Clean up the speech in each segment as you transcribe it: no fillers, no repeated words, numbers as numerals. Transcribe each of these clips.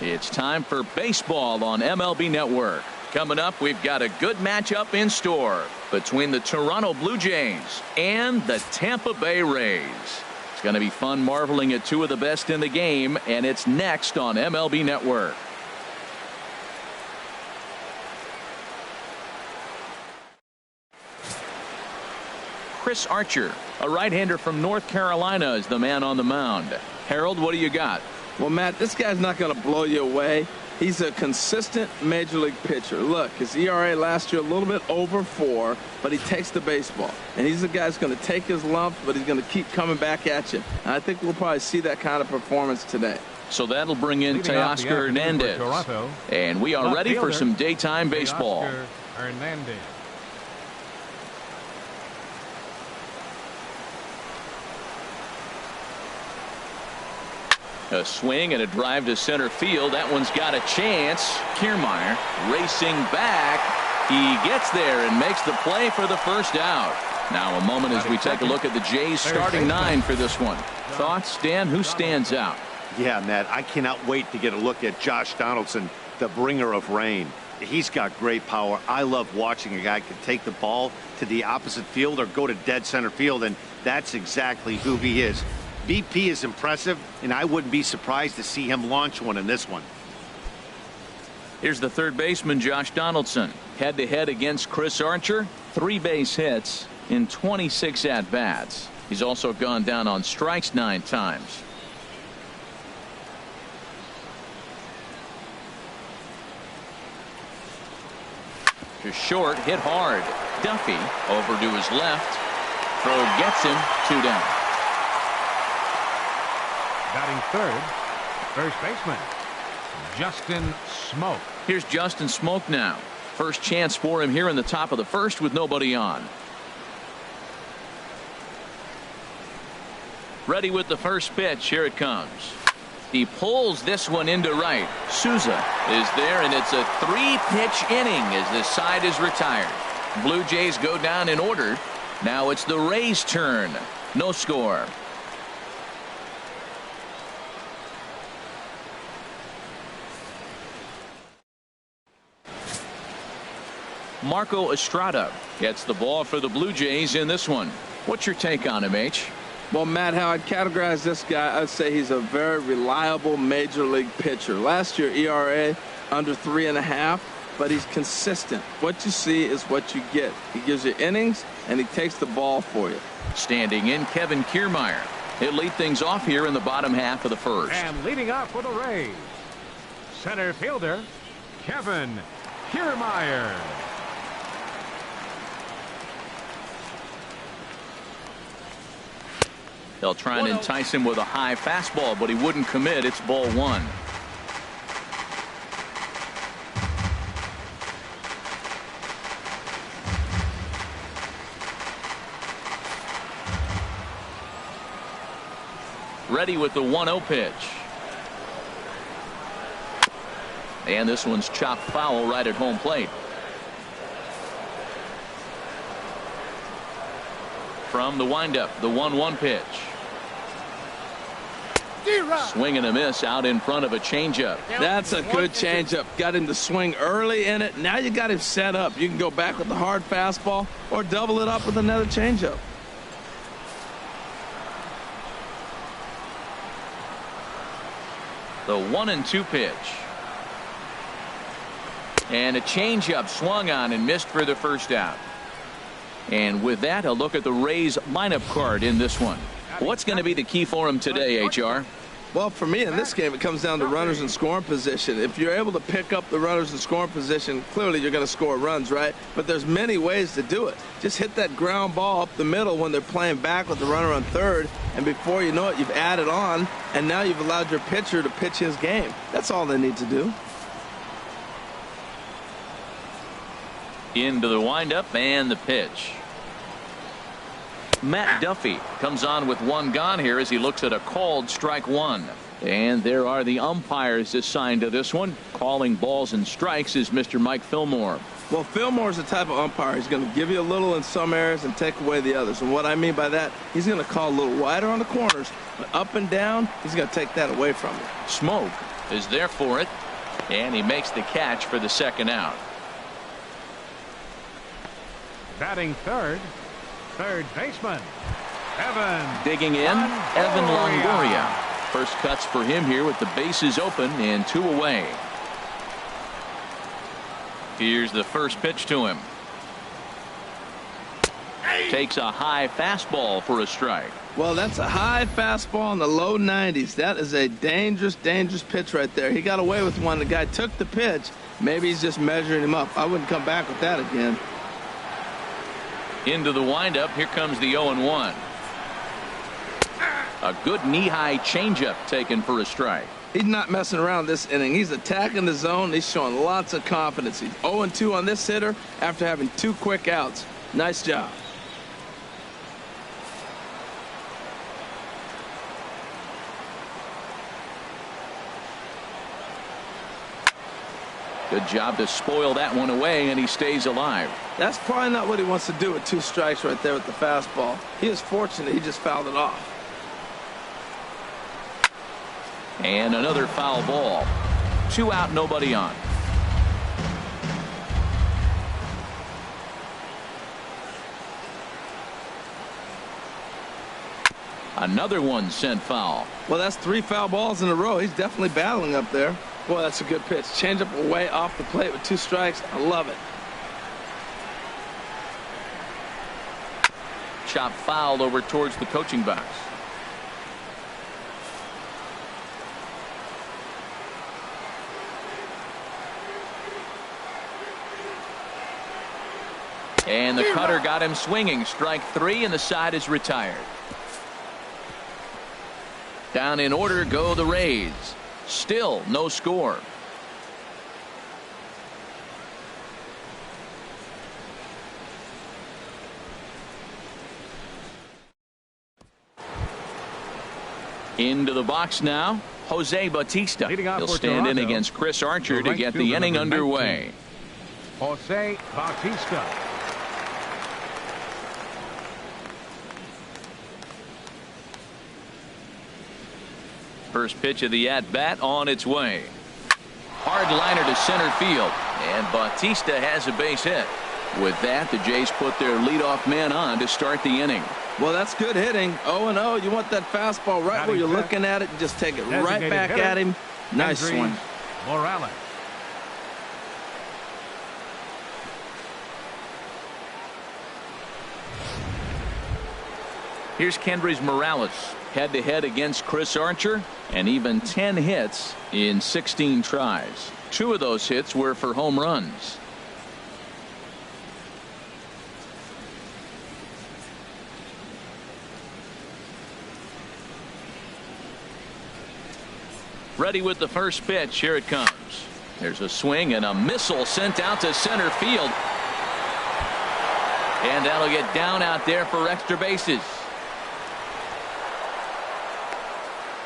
It's time for baseball on MLB Network. Coming up, we've got a good matchup in store between the Toronto Blue Jays and the Tampa Bay Rays. It's going to be fun marveling at two of the best in the game, and it's next on MLB Network. Chris Archer, a right-hander from North Carolina, is the man on the mound. Harold, what do you got? Well, Matt, this guy's not going to blow you away. He's a consistent major league pitcher. Look, his ERA last year a little bit over 4, but he takes the baseball. And he's the guy that's going to take his lumps, but he's going to keep coming back at you. And I think we'll probably see that kind of performance today. So that'll bring in Teoscar Hernandez. And we are ready for some daytime baseball. Hernandez. A swing and a drive to center field. That one's got a chance. Kiermaier racing back. He gets there and makes the play for the first out. Now a moment as we take a look at the Jays starting 9 for this one. Thoughts, Dan? Who stands out? Yeah, Matt, I cannot wait to get a look at Josh Donaldson, the bringer of rain. He's got great power. I love watching a guy can take the ball to the opposite field or go to dead center field, and that's exactly who he is. BP is impressive, and I wouldn't be surprised to see him launch one in this one. Here's the third baseman, Josh Donaldson. Head-to-head against Chris Archer. 3 base hits in 26 at-bats. He's also gone down on strikes 9 times. To short, hit hard. Duffy over to his left. Throw gets him, 2 down. Batting third, first baseman, Justin Smoak. Here's Justin Smoak now. First chance for him here in the top of the first with nobody on. Ready with the first pitch. Here it comes. He pulls this one into right. Souza is there, and it's a 3-pitch inning as this side is retired. Blue Jays go down in order. Now it's the Rays' turn. No score. Marco Estrada gets the ball for the Blue Jays in this one. What's your take on him, H? Well, Matt, how I'd categorize this guy, I'd say he's a very reliable major league pitcher. Last year, ERA under 3.5, but he's consistent. What you see is what you get. He gives you innings, and he takes the ball for you. Standing in, Kevin Kiermaier. He'll lead things off here in the bottom half of the first. And leading off for the Rays, center fielder, Kevin Kiermaier. They'll try and entice him with a high fastball, but he wouldn't commit. It's ball 1. Ready with the 1-0 pitch. And this one's chopped foul right at home plate. From the windup, the 1-1 pitch. Swing and a miss out in front of a changeup. That's a good changeup. Got him to swing early in it. Now you got him set up. You can go back with the hard fastball or double it up with another changeup. The 1-2 pitch. And a changeup swung on and missed for the first out. And with that, a look at the Rays lineup card in this one. What's going to be the key for him today, HR? Well, for me in this game, it comes down to runners in scoring position. If you're able to pick up the runners in scoring position, clearly you're going to score runs, right? But there's many ways to do it. Just hit that ground ball up the middle when they're playing back with the runner on third, and before you know it, you've added on, and now you've allowed your pitcher to pitch his game. That's all they need to do. Into the windup and the pitch. Matt Duffy comes on with 1 gone here as he looks at a called strike 1. And there are the umpires assigned to this one. Calling balls and strikes is Mr. Mike Fillmore. Well, Fillmore's the type of umpire. He's going to give you a little in some areas and take away the others. And what I mean by that, he's going to call a little wider on the corners, but up and down, he's going to take that away from you. Smoak is there for it, and he makes the catch for the second out. Batting third baseman, Evan. Digging in, Evan Longoria. First cuts for him here with the bases open and 2 away. Here's the first pitch to him. Takes a high fastball for a strike. Well, that's a high fastball in the low 90s. That is a dangerous, dangerous pitch right there. He got away with one. The guy took the pitch. Maybe he's just measuring him up. I wouldn't come back with that again. Into the windup. Here comes the 0-1. A good knee-high changeup taken for a strike. He's not messing around this inning. He's attacking the zone. He's showing lots of confidence. He's 0-2 on this hitter after having 2 quick outs. Nice job. Good job to spoil that one away, and he stays alive. That's probably not what he wants to do with 2 strikes right there with the fastball. He is fortunate he just fouled it off. And another foul ball. 2 out, nobody on. Another one sent foul. Well, that's 3 foul balls in a row. He's definitely battling up there. Boy, that's a good pitch. Change up away off the plate with 2 strikes. I love it. Chop fouled over towards the coaching box. And the cutter got him swinging. Strike 3, and the side is retired. Down in order go the Rays. Still no score. Into the box now, Jose Bautista. He'll stand in against Chris Archer to get the inning underway. Jose Bautista. First pitch of the at-bat on its way. Hard liner to center field, and Bautista has a base hit. With that, the Jays put their leadoff man on to start the inning. Well, that's good hitting. 0-0. You want that fastball right where you're looking at it and just take it right back at him. Nice swing. Morales. Here's Kendrys Morales, head-to-head against Chris Archer, and even 10 hits in 16 tries. 2 of those hits were for home runs. Ready with the first pitch. Here it comes. There's a swing and a missile sent out to center field. And that'll get down out there for extra bases.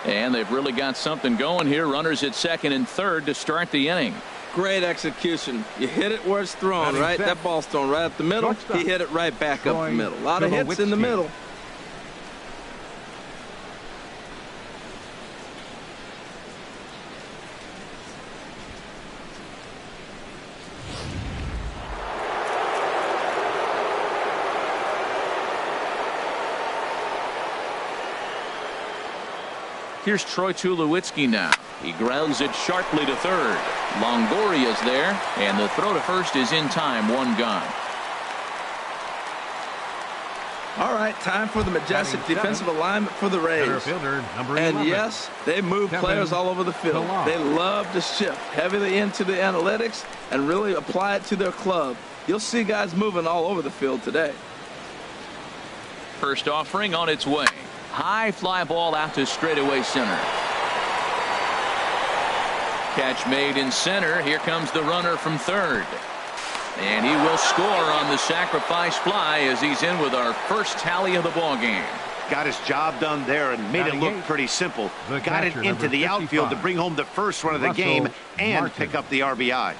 And they've really got something going here. Runners at second and third to start the inning. Great execution. You hit it where it's thrown, right? That ball's thrown right up the middle. He hit it right back up the middle. A lot of hits in the middle. Here's Troy Tulowitzki now. He grounds it sharply to third. Longoria's there, and the throw to first is in time. 1 gone. All right, time for the majestic defensive alignment for the Rays. And yes, they move players all over the field. They love to shift heavily into the analytics and really apply it to their club. You'll see guys moving all over the field today. First offering on its way. High fly ball out to straightaway center. Catch made in center. Here comes the runner from third. And he will score on the sacrifice fly as he's in with our first tally of the ball game. Got his job done there and made it look pretty simple. Got it into the outfield to bring home the first run of the game and pick up the RBI.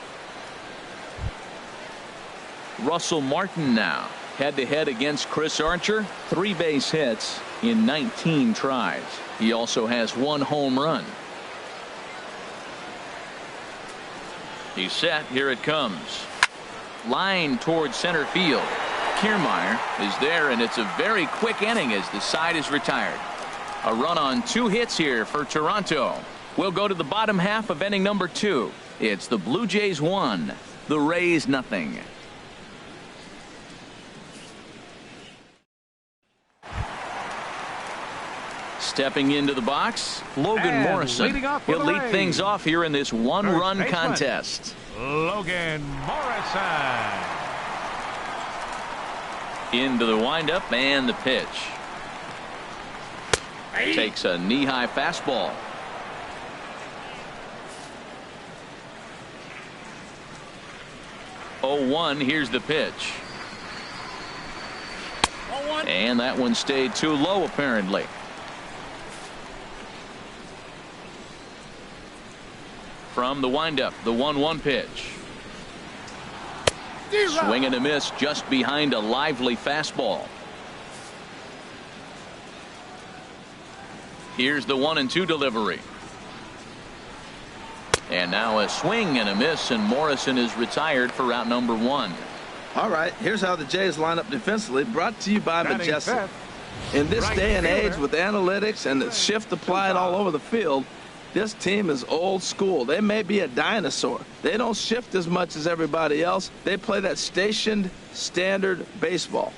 Russell Martin now. Head-to-head against Chris Archer. 3 base hits in 19 tries. He also has 1 home run. He's set. Here it comes. Line towards center field. Kiermaier is there, and it's a very quick inning as the side is retired. A run on 2 hits here for Toronto. We'll go to the bottom half of inning number 2. It's the Blue Jays 1, the Rays nothing. Stepping into the box, Logan And Morrison. He'll lead things off here in this one-run contest. Logan Morrison. Into the windup and the pitch. Takes a knee-high fastball. Oh, 1. Here's the pitch. And that one stayed too low, apparently. From the windup, the 1-1 pitch. Swing and a miss just behind a lively fastball. Here's the 1-2 delivery. And now a swing and a miss, and Morrison is retired for route number 1. All right, here's how the Jays line up defensively, brought to you by Majestic. In this day and age, with analytics and the shift applied all over the field, this team is old school. They may be a dinosaur. They don't shift as much as everybody else. They play that stationed, standard baseball.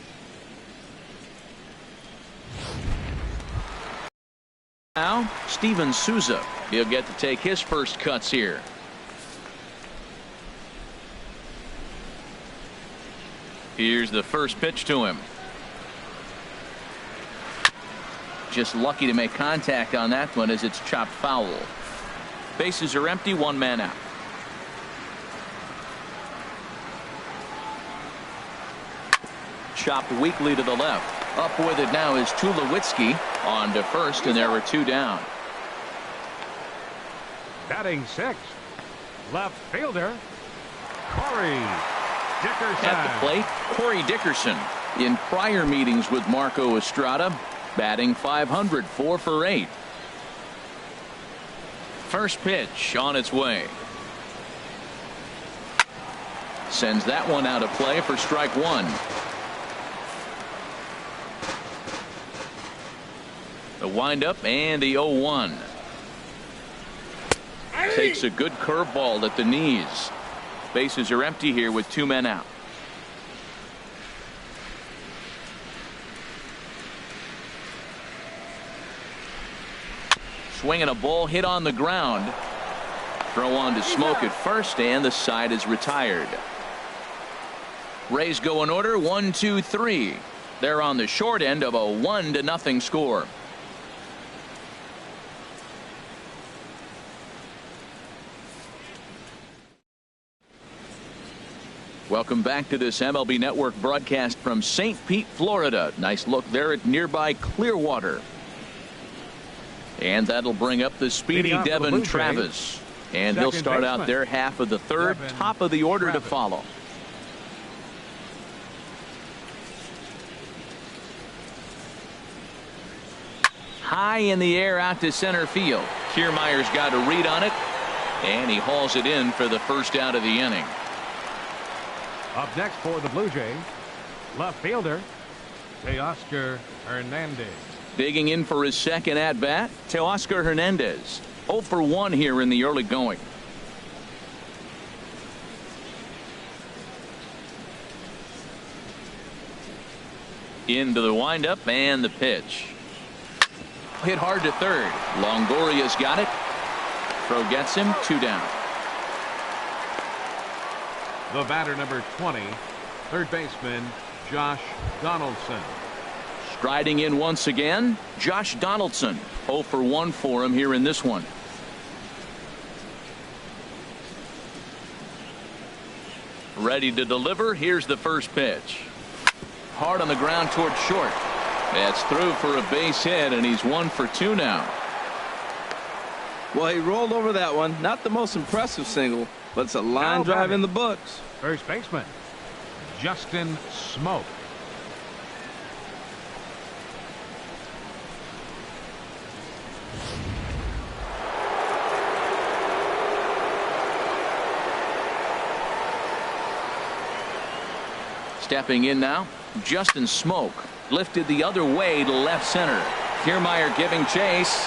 Now, Steven Souza. He'll get to take his first cuts here. Here's the first pitch to him. Just lucky to make contact on that one as it's chopped foul. Bases are empty, 1 man out. Chopped weakly to the left. Up with it now is Tulowitzki on to first, and there were 2 down. Batting 6th, left fielder Corey Dickerson. At the plate, Corey Dickerson. In prior meetings with Marco Estrada, batting .500, 4 for 8. First pitch on its way. Sends that one out of play for strike 1. The windup and the 0-1. Takes a good curveball at the knees. Bases are empty here with 2 men out. Swinging a ball hit on the ground. Throw on to Smoke at first, and the side is retired. Rays go in order, 1, 2, 3. They're on the short end of a 1-0 score. Welcome back to this MLB Network broadcast from St. Pete, Florida. Nice look there at nearby Clearwater. And that'll bring up the speedy Devin Travis. And he'll start out their half of the third, top of the order to follow. High in the air out to center field. Kiermaier's got a read on it, and he hauls it in for the first out of the inning. Up next for the Blue Jays, left fielder Teoscar Hernandez. Digging in for his second at bat, Teoscar Hernandez. 0 for 1 here in the early going. Into the windup and the pitch. Hit hard to third. Longoria's got it. Throw gets him, 2 down. The batter, number 20, third baseman Josh Donaldson. Striding in once again, Josh Donaldson. 0 for 1 for him here in this one. Ready to deliver. Here's the first pitch. Hard on the ground toward short. That's through for a base hit, and he's 1 for 2 now. Well, he rolled over that one. Not the most impressive single, but it's a line drive in the books. First baseman Justin Smoke. Stepping in now, Justin Smoke. Lifted the other way to left center. Kiermaier giving chase.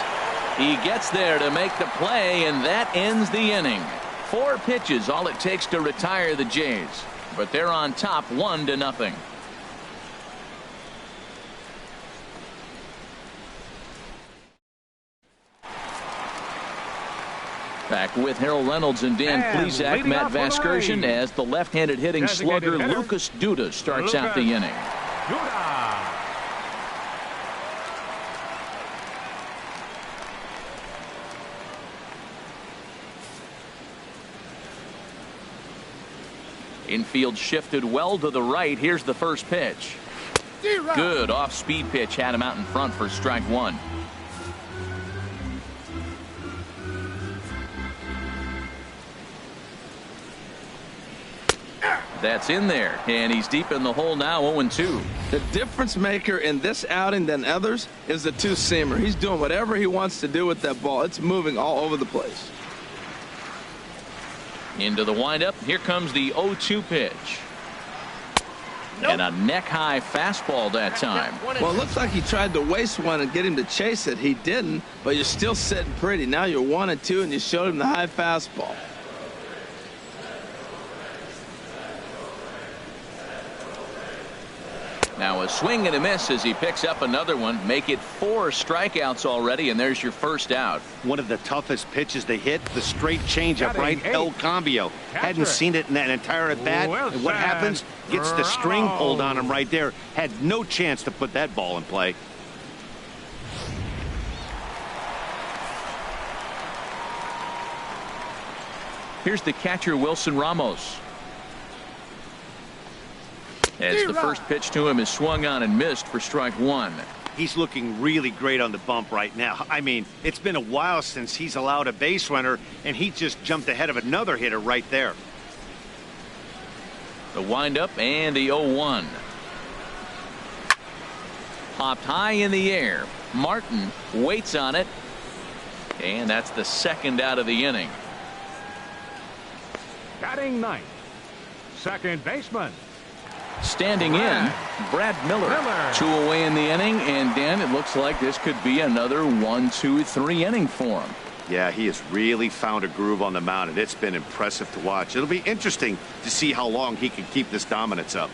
He gets there to make the play, and that ends the inning. 4 pitches, all it takes to retire the Jays. But they're on top 1-0. Back with Harold Reynolds and Dan Plesac, Matt Vasgersian, as the left-handed hitting slugger Lucas Duda starts out the inning. Infield shifted well to the right. Here's the first pitch. Good off-speed pitch, had him out in front for strike 1. That's in there, and he's deep in the hole now, 0-2. The difference maker in this outing than others is the two-seamer. He's doing whatever he wants to do with that ball. It's moving all over the place. Into the windup. Here comes the 0-2 pitch. And a neck-high fastball that time. Well, it looks like he tried to waste one and get him to chase it. He didn't, but you're still sitting pretty. Now you're 1-2, and you showed him the high fastball. Now a swing and a miss as he picks up another one. Make it 4 strikeouts already, and there's your first out. One of the toughest pitches to hit, the straight changeup, right? El Cambio. Hadn't seen it in that entire at bat. And what happens? Gets the string pulled on him right there. Had no chance to put that ball in play. Here's the catcher, Wilson Ramos. As the first pitch to him is swung on and missed for strike 1. He's looking really great on the bump right now. I mean, it's been a while since he's allowed a base runner, and he just jumped ahead of another hitter right there. The windup and the 0-1. Popped high in the air. Martin waits on it, and that's the second out of the inning. Batting ninth, second baseman. Standing in, Brad Miller. 2 away in the inning, and Dan, it looks like this could be another 1-2-3 inning for him. Yeah, he has really found a groove on the mound, and it's been impressive to watch. It'll be interesting to see how long he can keep this dominance up.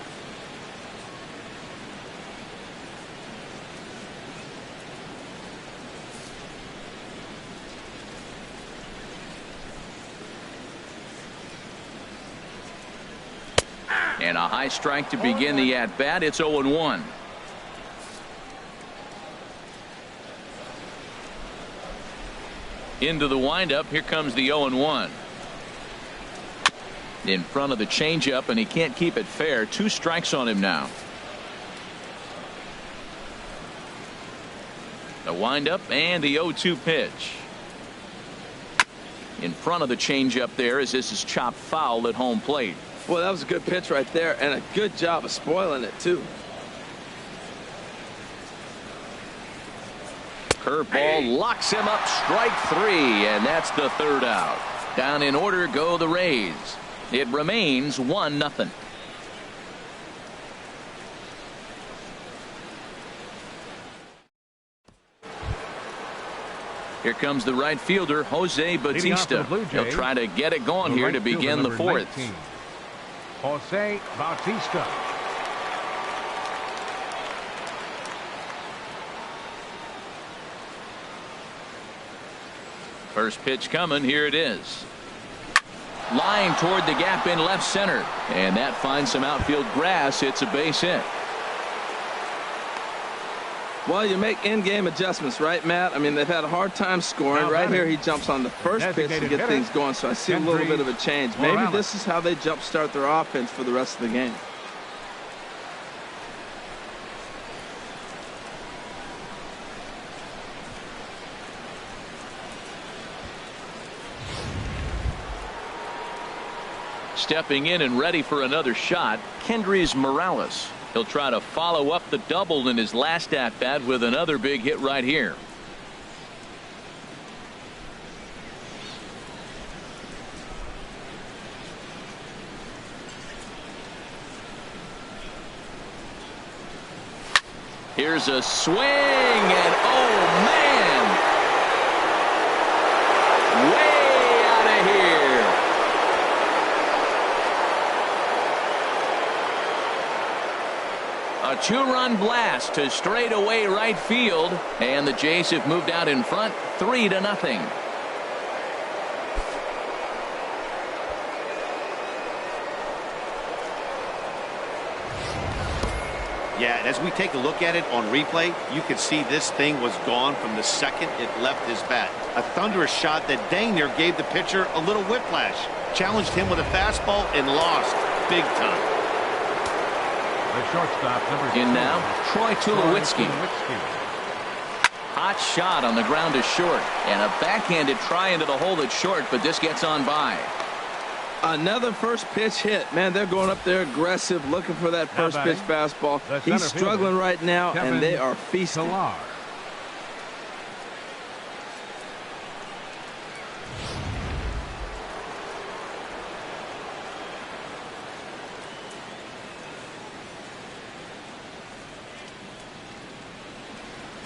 And a high strike to begin the at-bat. It's 0-1. Into the windup. Here comes the 0-1. In front of the changeup, and he can't keep it fair. 2 strikes on him now. The windup and the 0-2 pitch. In front of the changeup there as this is chopped foul at home plate. Well, that was a good pitch right there, and a good job of spoiling it, too. Curveball locks him up, strike 3, and that's the third out. Down in order go the Rays. It remains 1-0. Here comes the right fielder, Jose Bautista. He'll try to get it going here to begin the 4th. 19, Jose Bautista. First pitch coming. Here it is. Line toward the gap in left center, and that finds some outfield grass. It's a base hit. Well, you make in-game adjustments, right, Matt? I mean, they've had a hard time scoring. Right here, he jumps on the first pitch to get things going, so I see a little bit of a change. Maybe this is how they jumpstart their offense for the rest of the game. Stepping in and ready for another shot, Kendrys Morales. He'll try to follow up the double in his last at-bat with another big hit right here. Here's a swing, and oh, man! Way out of here. A two-run blast to straightaway right field, and the Jays have moved out in front 3-0. Yeah, and as we take a look at it on replay, you can see this thing was gone from the second it left his bat. A thunderous shot that dang near gave the pitcher a little whiplash. Challenged him with a fastball and lost big time. The shortstop, number 2. In now, Troy Tulowitzki. Hot shot on the ground is short, and a backhanded try into the hole that's short, but this gets on by. Another first pitch hit. Man, they're going up there aggressive, looking for that first pitch fastball. He's struggling right now, and they are feasting.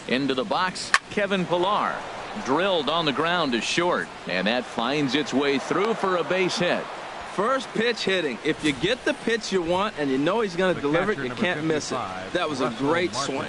Into the box, Kevin Pillar. Drilled on the ground is short, and that finds its way through for a base hit. First pitch hitting. If you get the pitch you want and you know he's going to deliver it, you can't miss it. That was a great swing.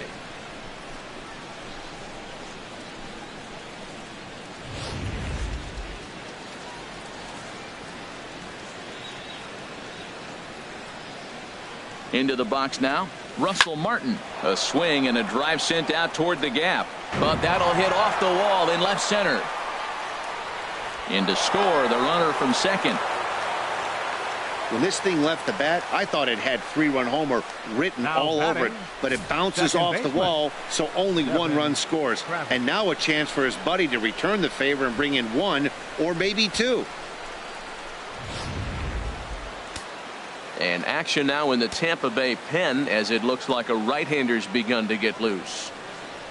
Into the box now, Russell Martin. A swing and a drive sent out toward the gap, but that'll hit off the wall in left center. In to score, the runner from second. When this thing left the bat, I thought it had 3-run homer written all over it, but it bounces off the wall, so only 1 run scores. And now a chance for his buddy to return the favor and bring in 1 or maybe 2. And action now in the Tampa Bay pen, as it looks like a right-hander's begun to get loose.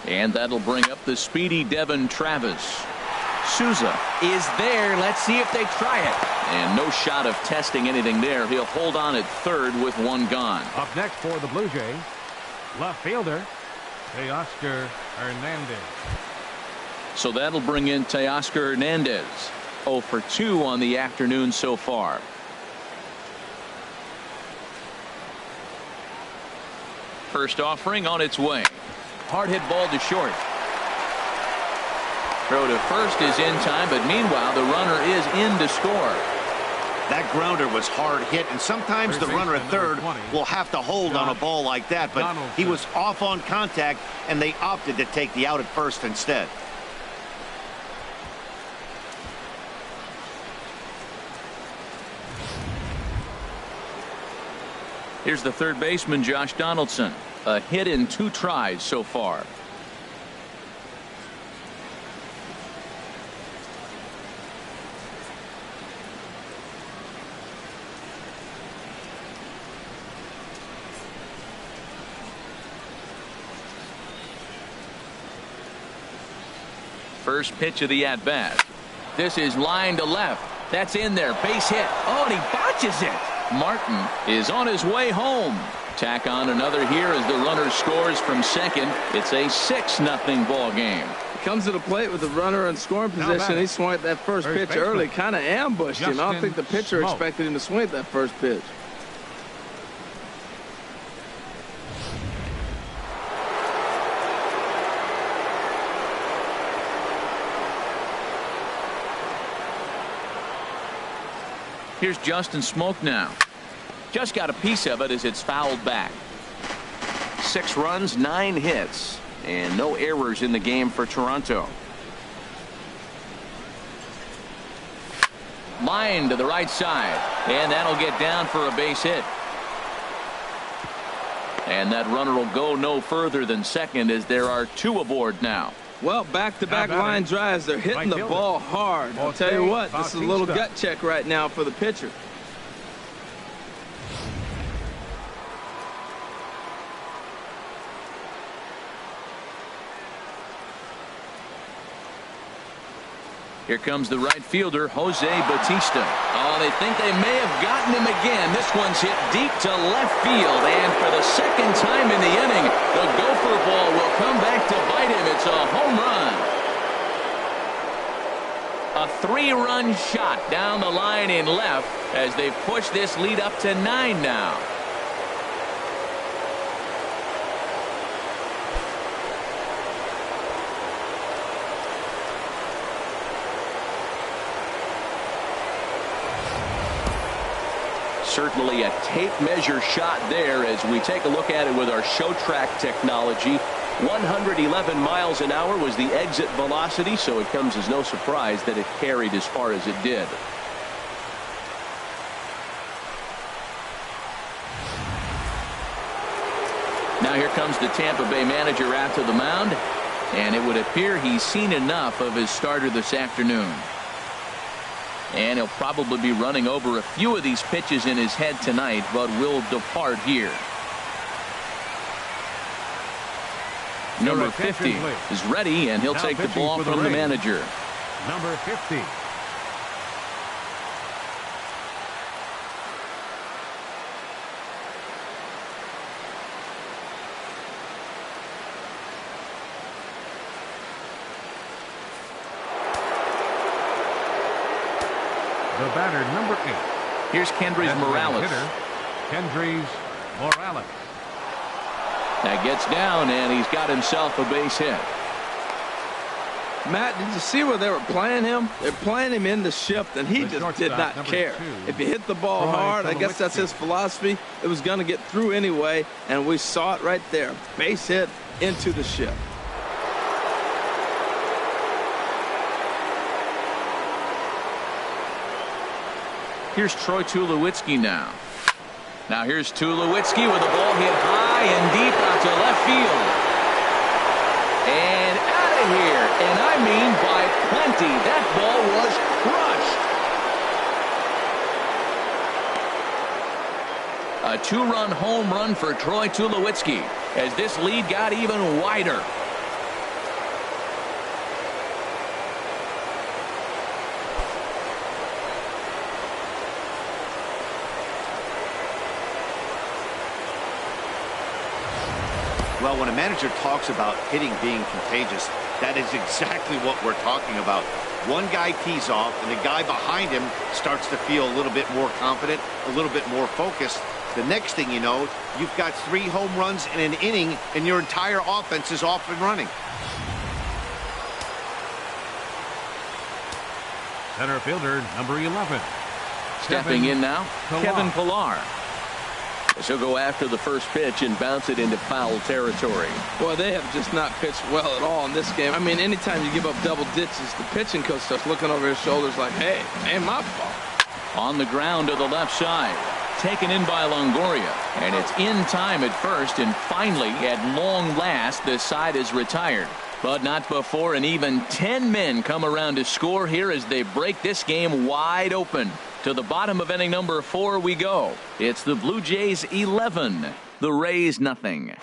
And that'll bring up the speedy Devin Travis. Souza is there. Let's see if they try it. And no shot of testing anything there. He'll hold on at third with 1 gone. Up next for the Blue Jays, left fielder Teoscar Hernandez. So that'll bring in Teoscar Hernandez. 0 for 2 on the afternoon so far. First offering on its way. Hard hit ball to short. Throw to first is in time, but meanwhile the runner is in to score. That grounder was hard hit, and sometimes the runner at third will have to hold on a ball like that, but he was off on contact, and they opted to take the out at first instead. Here's the third baseman, Josh Donaldson. A hit in 2 tries so far. First pitch of the at-bat. This is line to left. That's in there. Base hit. Oh, and he botches it. Martin is on his way home. Tack on another here as the runner scores from second. It's a 6-0 ball game. He comes to the plate with the runner in scoring position. He swung at that first pitch early, kind of ambushed him. I don't think the pitcher expected him to swing at that first pitch. Here's Justin Smoak now. Just got a piece of it as it's fouled back. 6 runs, 9 hits, and no errors in the game for Toronto. Line to the right side, and that'll get down for a base hit. And that runner will go no further than second as there are 2 aboard now. Well, back-to-back line drives. They're hitting the ball hard. I'll tell you what, this is a little gut check right now for the pitcher. Here comes the right fielder, Jose Bautista. Oh, they think they may have gotten him again. This one's hit deep to left field. And for the second time in the inning, the gopher ball will come back to bite him. It's a home run. A 3-run shot down the line in left as they push this lead up to 9 now. Certainly a tape measure shot there as we take a look at it with our show track technology. 111 miles an hour was the exit velocity, so it comes as no surprise that it carried as far as it did. Now here comes the Tampa Bay manager out to the mound, and it would appear he's seen enough of his starter this afternoon. And he'll probably be running over a few of these pitches in his head tonight, but will depart here. Number 50 is ready, and he'll take the ball from the manager. Number 50. The batter, number 8. Here's Kendrys Morales. Hitter, Kendrys Morales. That gets down, and he's got himself a base hit. Matt, did you see where they were playing him? They're playing him in the shift, and he just did not care. If he hit the ball hard, I guess that's his philosophy. It was going to get through anyway, and we saw it right there. Base hit into the shift. Here's Troy Tulowitzki now. Now here's Tulowitzki with a ball hit high and deep out to left field. And out of here. And I mean by plenty. That ball was crushed. A 2-run home run for Troy Tulowitzki as this lead got even wider. Well, when a manager talks about hitting being contagious, that is exactly what we're talking about. One guy tees off, and the guy behind him starts to feel a little bit more confident, a little bit more focused. The next thing you know, you've got 3 home runs in an inning, and your entire offense is off and running. Center fielder, number 11. Stepping in now, Kevin Pillar. He'll go after the first pitch and bounce it into foul territory. Boy, they have just not pitched well at all in this game. I mean, anytime you give up double ditches, the pitching coach starts looking over his shoulders like, hey, ain't my fault. On the ground to the left side. Taken in by Longoria. And it's in time at first, and finally, at long last, the side is retired. But not before an even 10 men come around to score here as they break this game wide open. To the bottom of inning number 4 we go. It's the Blue Jays 11, the Rays nothing.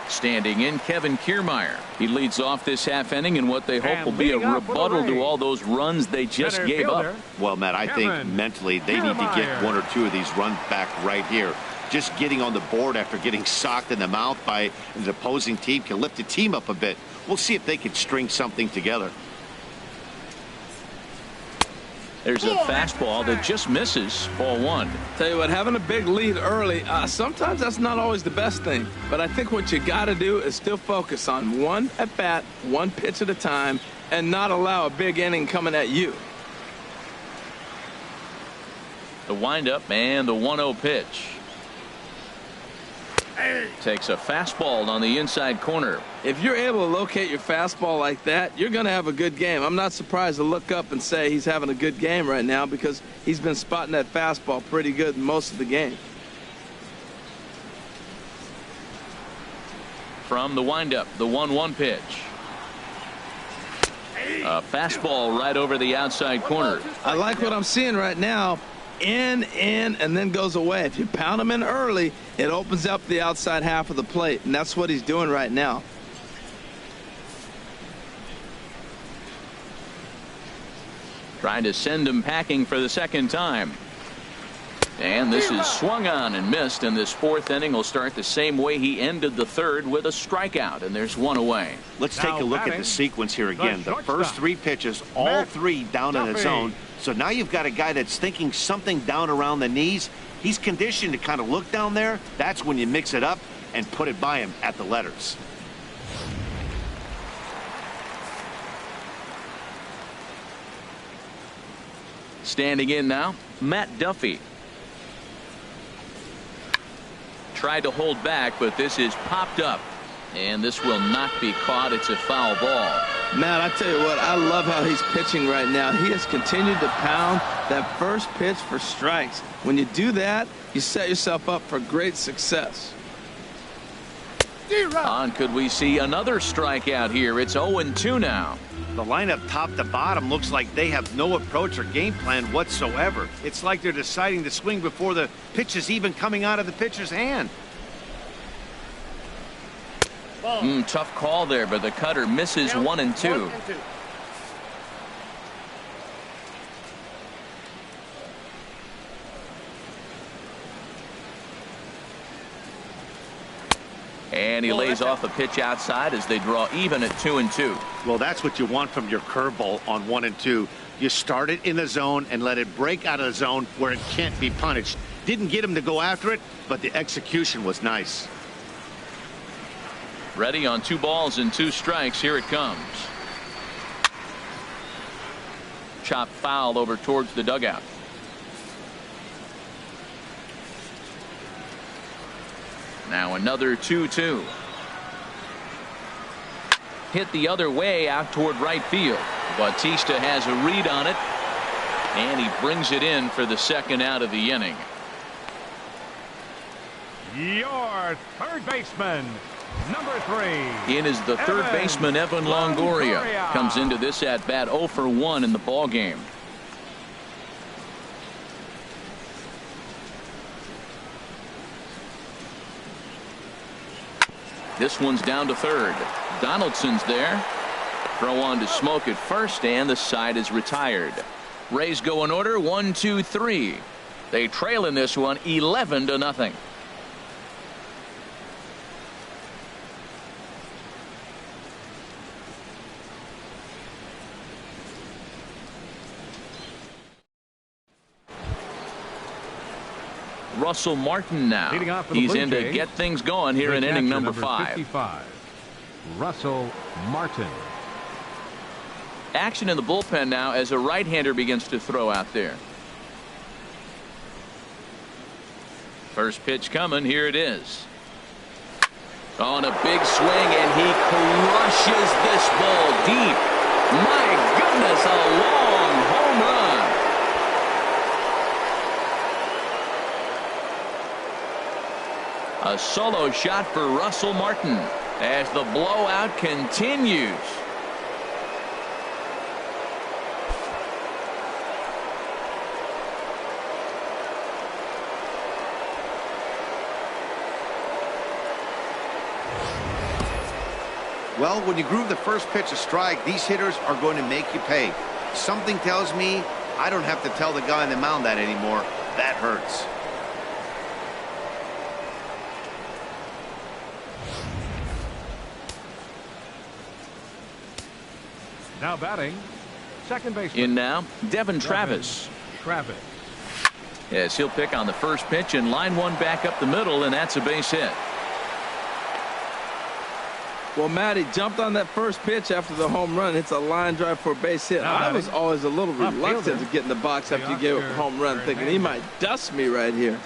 Standing in, Kevin Kiermaier. He leads off this half inning in what they hope will be a rebuttal to all those runs they just gave up. Well, Matt, I think mentally they need to get 1 or 2 of these runs back right here. Just getting on the board after getting socked in the mouth by the opposing team can lift the team up a bit. We'll see if they can string something together. There's a fastball that just misses. Ball 1. Tell you what, having a big lead early, sometimes that's not always the best thing. But I think what you got to do is still focus on 1 at bat, 1 pitch at a time, and not allow a big inning coming at you. The windup and the 1-0 pitch. Takes a fastball on the inside corner. If you're able to locate your fastball like that, you're going to have a good game. I'm not surprised to look up and say he's having a good game right now because he's been spotting that fastball pretty good most of the game. From the windup, the 1-1 pitch. A fastball right over the outside corner. I like what I'm seeing right now. In, and then goes away. If you pound him in early, it opens up the outside half of the plate, and that's what he's doing right now. Trying to send him packing for the second time. And this is swung on and missed, and this fourth inning will start the same way he ended the third, with a strikeout, and there's one away. Let's take a look at the sequence here again. The first three pitches, all three down in the zone. So now you've got a guy that's thinking something down around the knees. He's conditioned to kind of look down there. That's when you mix it up and put it by him at the letters. Standing in now, Matt Duffy. Tried to hold back, but this is popped up, and this will not be caught. It's a foul ball. Matt, I tell you what, I love how he's pitching right now. He has continued to pound that first pitch for strikes. When you do that, you set yourself up for great success. On, could we see another strikeout here? It's 0-2 now. The lineup top to bottom looks like they have no approach or game plan whatsoever. It's like they're deciding to swing before the pitch is even coming out of the pitcher's hand. Tough call there, but the cutter misses 1-2. And he lays off a pitch outside as they draw even at 2-2. Well, that's what you want from your curveball on 1-2. You start it in the zone and let it break out of the zone where it can't be punished. Didn't get him to go after it, but the execution was nice. Ready on 2 balls and 2 strikes. Here it comes. Chop foul over towards the dugout. Now another 2-2. Hit the other way out toward right field. Bautista has a read on it, and he brings it in for the second out of the inning. Your third baseman, number 3. In is the third baseman, Evan Longoria. Comes into this at bat 0 for 1 in the ball game. This one's down to third. Donaldson's there. Throw on to Smoke at first, and the side is retired. Rays go in order, 1, 2, 3. They trail in this one 11-0. Russell Martin now. He's in to get things going here in inning number 5. 55, Russell Martin. Action in the bullpen now as a right-hander begins to throw out there. First pitch coming. Here it is. On a big swing, and he crushes this ball deep. My goodness, a long home run. A solo shot for Russell Martin as the blowout continues. Well, when you groove the first pitch a strike, these hitters are going to make you pay. Something tells me I don't have to tell the guy on the mound that anymore. That hurts. Now batting, second baseman. In now, Devin Travis. Yes, he'll pick on the first pitch and line one back up the middle, and that's a base hit. Well, Matt, he jumped on that first pitch after the home run. It's a line drive for a base hit. I was always a little reluctant to get in the box after you gave up a home run, thinking he might dust me right here.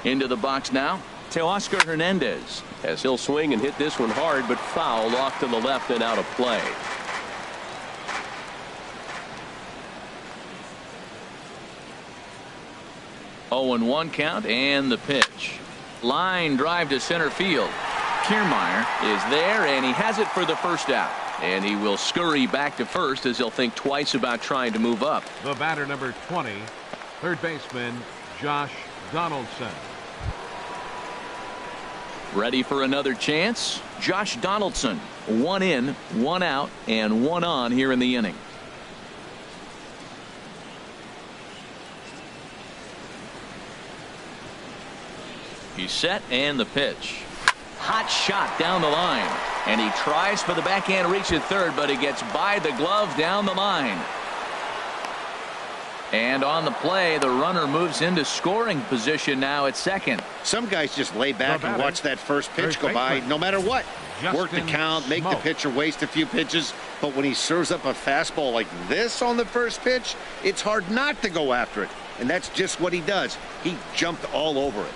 Into the box now, Teoscar Hernandez, as he'll swing and hit this one hard, but foul off to the left and out of play. Oh, 0-1 count, and the pitch. Line drive to center field. Kiermaier is there, and he has it for the first out. And he will scurry back to first as he'll think twice about trying to move up. The batter, number 20, third baseman Josh Donaldson. Ready for another chance? Josh Donaldson. 1 in, 1 out, and 1 on here in the inning. He's set, and the pitch. Hot shot down the line, and he tries for the backhand reach at third, but he gets by the glove down the line. And on the play, the runner moves into scoring position now at second. Some guys just lay back and watch that first pitch go by no matter what. Work the count, make the pitcher waste a few pitches, but when he serves up a fastball like this on the first pitch, it's hard not to go after it. And that's just what he does. He jumped all over it.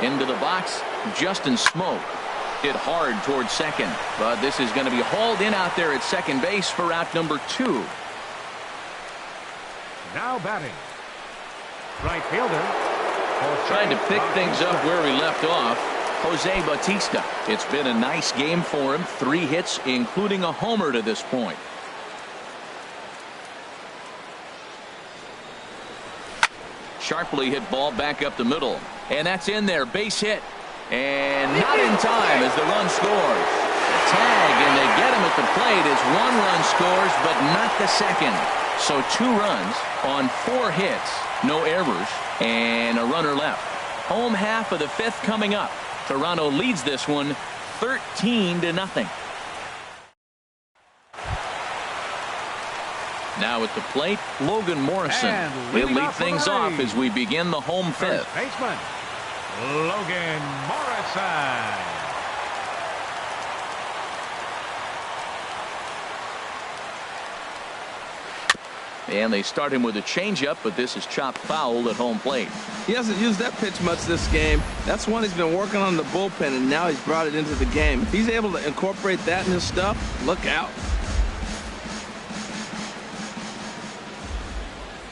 Into the box, Justin Smoak. Hit hard towards second, but this is going to be hauled in out there at second base for out number 2. Now batting. Right fielder. Trying to pick things up where we left off, Jose Bautista. It's been a nice game for him. 3 hits, including a homer to this point. Sharply hit ball back up the middle. And that's in there. Base hit. And not in time as the run scores. A tag, and they get him at the plate as 1 run scores, but not the second. So 2 runs on 4 hits. No errors. And a runner left. Home half of the 5th coming up. Toronto leads this one 13-0. Now at the plate, Logan Morrison. He'll lead things off as we begin the home 5th. First baseman, Logan Morrison. And they start him with a changeup, but this is chopped foul at home plate. He hasn't used that pitch much this game. That's one he's been working on in the bullpen, and now he's brought it into the game. If he's able to incorporate that in his stuff, look out.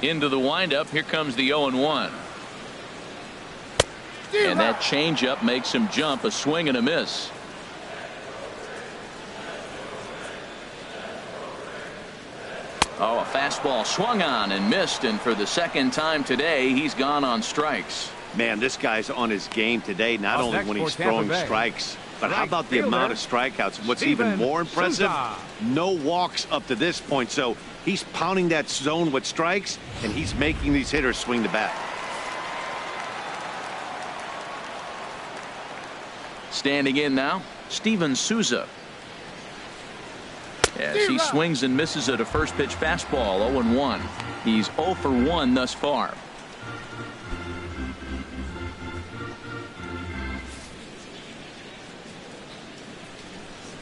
Into the windup, here comes the 0-1. And that changeup makes him jump. A swing and a miss. Oh, a fastball swung on and missed, and for the second time today, he's gone on strikes. Man, this guy's on his game today, not only when he's throwing strikes, but how about the amount of strikeouts? What's even more impressive, no walks up to this point. So he's pounding that zone with strikes, and he's making these hitters swing the bat. Standing in now, Steven Souza. As he swings and misses at a first pitch fastball. 0-1. He's 0 for 1 thus far.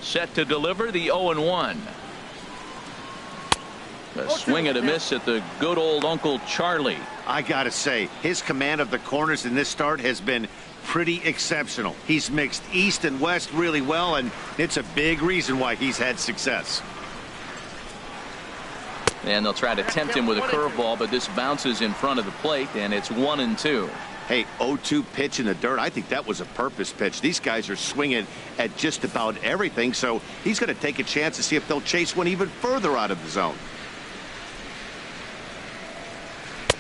Set to deliver the 0-1. A swing and a miss at the good old Uncle Charlie. I gotta say, his command of the corners in this start has been pretty exceptional. He's mixed east and west really well, and it's a big reason why he's had success. And they'll try to tempt him with a curveball, but this bounces in front of the plate, and it's 1-2. Hey, 0-2 pitch in the dirt. I think that was a purpose pitch. These guys are swinging at just about everything, so he's going to take a chance to see if they'll chase one even further out of the zone.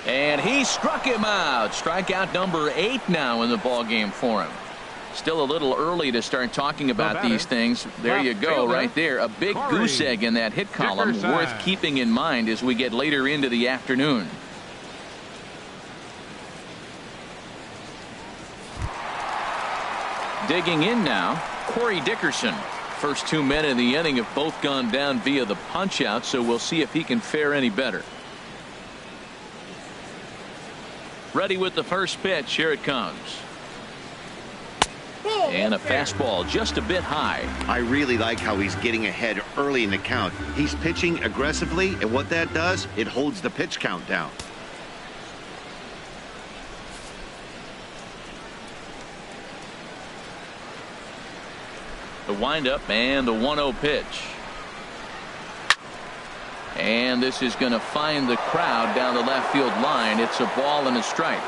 And he struck him out. Strikeout number 8 now in the ball game for him. Still a little early to start talking about these things. There you go, right there. A big goose egg in that hit column, worth keeping in mind as we get later into the afternoon. Digging in now, Corey Dickerson. First 2 men in the inning have both gone down via the punch out, so we'll see if he can fare any better. Ready with the first pitch. Here it comes. And a fastball just a bit high. I really like how he's getting ahead early in the count. He's pitching aggressively, and what that does, it holds the pitch count down. The windup and the 1-0 pitch. And this is going to find the crowd down the left field line. It's a ball and a strike.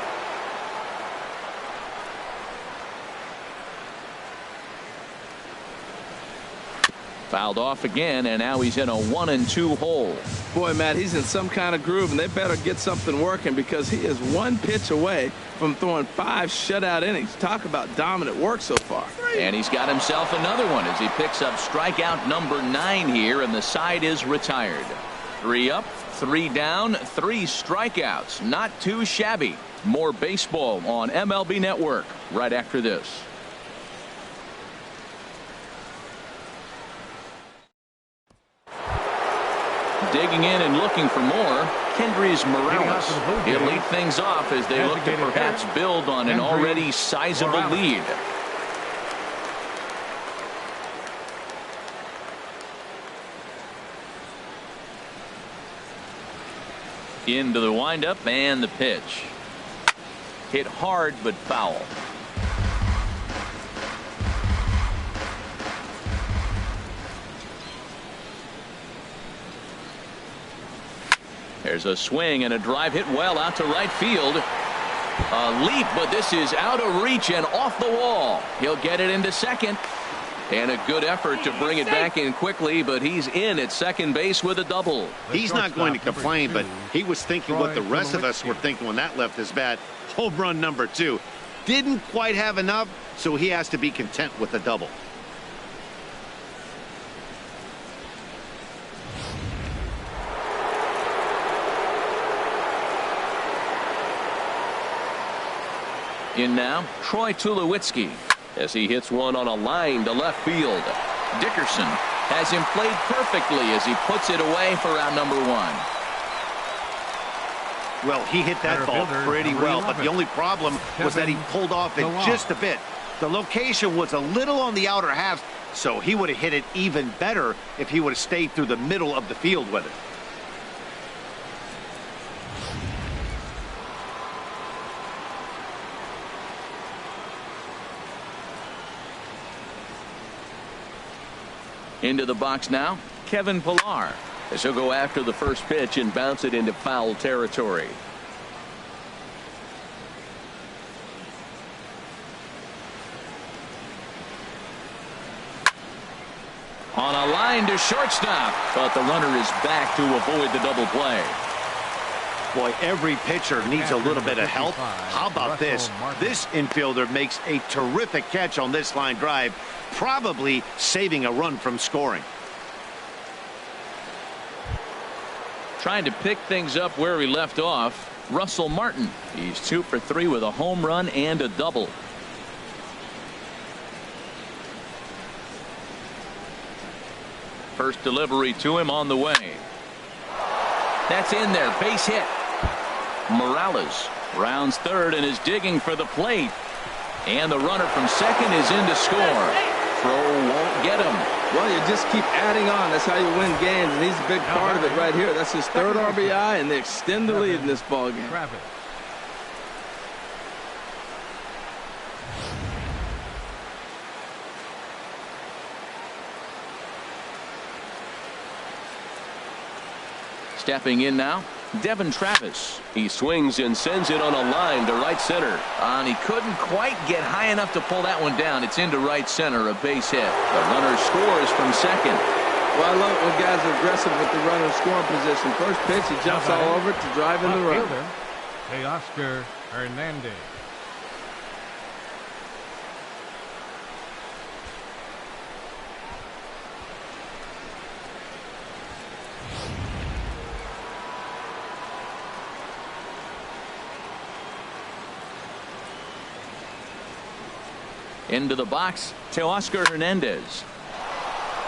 Fouled off again, and now he's in a 1-2 hole. Boy, Matt, he's in some kind of groove, and they better get something working because he is one pitch away from throwing 5 shutout innings. Talk about dominant work so far. And he's got himself another one as he picks up strikeout number 9 here, and the side is retired. 3 up, 3 down, 3 strikeouts. Not too shabby. More baseball on MLB Network right after this. Digging in and looking for more, Kendrys Morales. He'll lead things off as they look to perhaps build on an already sizable lead. Into the windup and the pitch. Hit hard but foul. There's a swing and a drive hit well out to right field. A leap, but this is out of reach and off the wall. He'll get it into second. And a good effort to bring it back in quickly, but he's in at second base with a double. He's not going to complain, but he was thinking what the rest of us were thinking when that left his bat. Home run number 2. Didn't quite have enough, so he has to be content with a double. In now, Troy Tulowitzki as he hits one on a line to left field. Dickerson has him played perfectly as he puts it away for out number 1. Well, he hit that ball pretty well, but the only problem was that he pulled off it just a bit. The location was a little on the outer half, so he would have hit it even better if he would have stayed through the middle of the field with it. Into the box now, Kevin Pillar, as he'll go after the first pitch and bounce it into foul territory. On a line to shortstop, but the runner is back to avoid the double play. Boy, every pitcher needs a little bit of help. How about this? This infielder makes a terrific catch on this line drive, probably saving a run from scoring. Trying to pick things up where he left off, Russell Martin. He's 2 for 3 with a home run and a double. First delivery to him on the way. That's in there, base hit. Morales rounds third and is digging for the plate. And the runner from second is in to score. Throw won't get him. Well, you just keep adding on. That's how you win games, and he's a big part of it right here. That's his 3rd RBI, and they extend the lead in this ball game. Stepping in now, Devin Travis. He swings and sends it on a line to right center. And he couldn't quite get high enough to pull that one down. It's into right center, a base hit. The runner scores from second. Well, I love it when guys are aggressive with the runner scoring position. First pitch, he jumps all over it to drive in the run. Oscar Hernandez. Into the box, Teoscar Hernandez.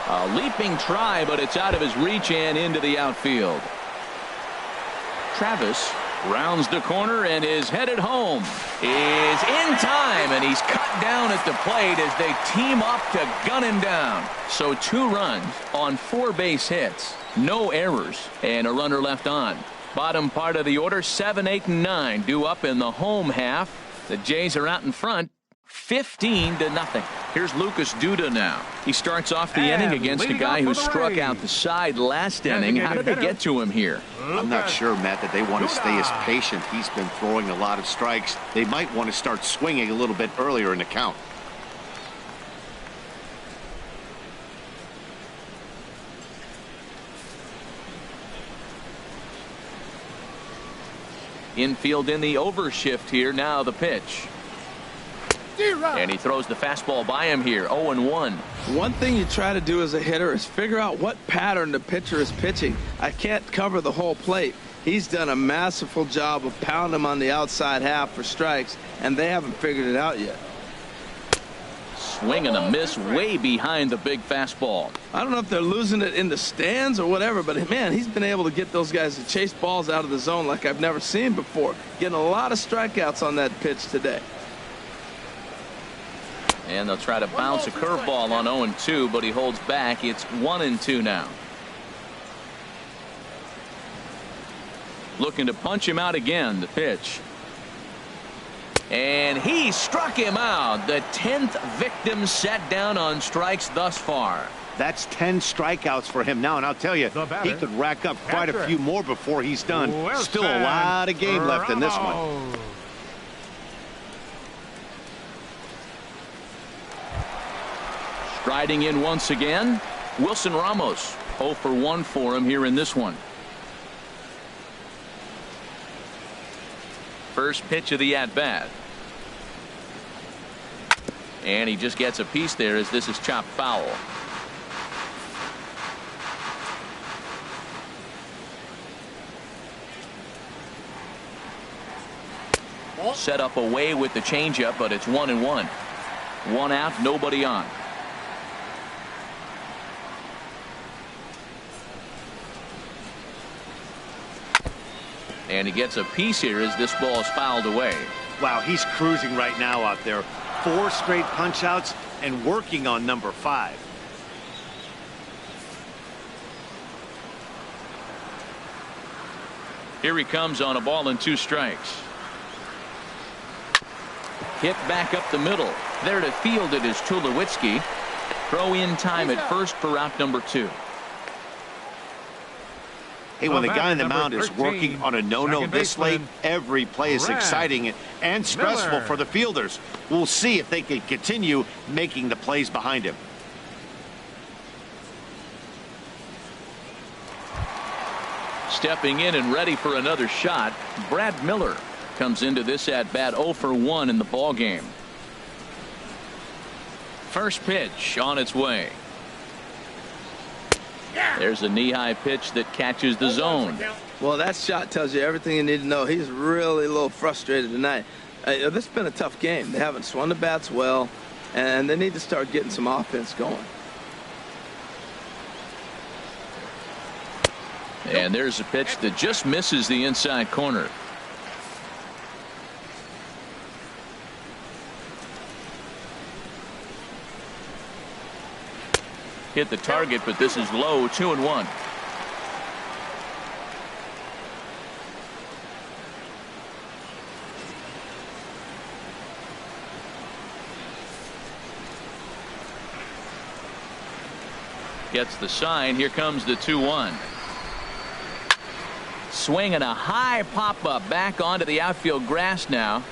A leaping try, but it's out of his reach and into the outfield. Travis rounds the corner and is headed home. Is in time, and he's cut down at the plate as they team up to gun him down. So 2 runs on 4 base hits, no errors, and a runner left on. Bottom part of the order, 7, 8, and 9 due up in the home half. The Jays are out in front, 15-0. Here's Lucas Duda now. He starts off the inning against a guy who struck out the side last inning. How did they get to him here? I'm not sure, Matt, that they want to stay as patient. He's been throwing a lot of strikes. They might want to start swinging a little bit earlier in the count. Infield in the overshift here. Now the pitch. And he throws the fastball by him here. 0-1. One thing you try to do as a hitter is figure out what pattern the pitcher is pitching. I can't cover the whole plate. He's done a masterful job of pounding him on the outside half for strikes, and they haven't figured it out yet. Swing and a miss way behind the big fastball. I don't know if they're losing it in the stands or whatever, but man, he's been able to get those guys to chase balls out of the zone like I've never seen before. Getting a lot of strikeouts on that pitch today. And they'll try to bounce a curveball on 0-2, but he holds back. It's 1-2 now. Looking to punch him out again. The pitch. And he struck him out. The 10th victim set down on strikes thus far. That's 10 strikeouts for him now, and I'll tell you, he could rack up quite a few more before he's done. Still a lot of game left in this one. Striding in once again, Wilson Ramos. 0 for 1 for him here in this one. First pitch of the at-bat. And he just gets a piece there as this is chopped foul. Set up away with the changeup, but it's 1-1. One out, nobody on. And he gets a piece here as this ball is fouled away. Wow, he's cruising right now out there. 4 straight punch outs and working on number 5. Here he comes on a ball and 2 strikes. Hit back up the middle. There to field it is Tulowitzki. Throw in time at first for out number 2. Hey, when the guy on the mound is working on a no-no this late, every play is exciting and stressful for the fielders. We'll see if they can continue making the plays behind him. Stepping in and ready for another shot, Brad Miller comes into this at-bat 0 for 1 in the ball game. First pitch on its way. There's a knee-high pitch that catches the zone. Well, that shot tells you everything you need to know. He's really a little frustrated tonight. This has been a tough game. They haven't swung the bats well, and they need to start getting some offense going. And there's a pitch that just misses the inside corner. Hit the target, but this is low. 2-1. Gets the sign. Here comes the 2-1. Swinging a high pop-up back onto the outfield grass now.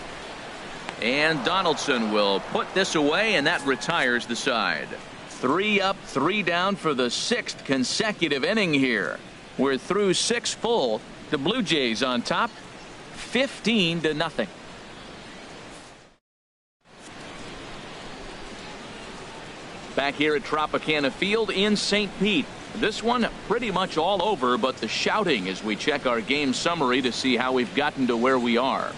And Donaldson will put this away, and that retires the side. 3 up, 3 down for the 6th consecutive inning here. We're through 6 full. The Blue Jays on top, 15-0. Back here at Tropicana Field in St. Pete. This one pretty much all over, but the shouting as we check our game summary to see how we've gotten to where we are.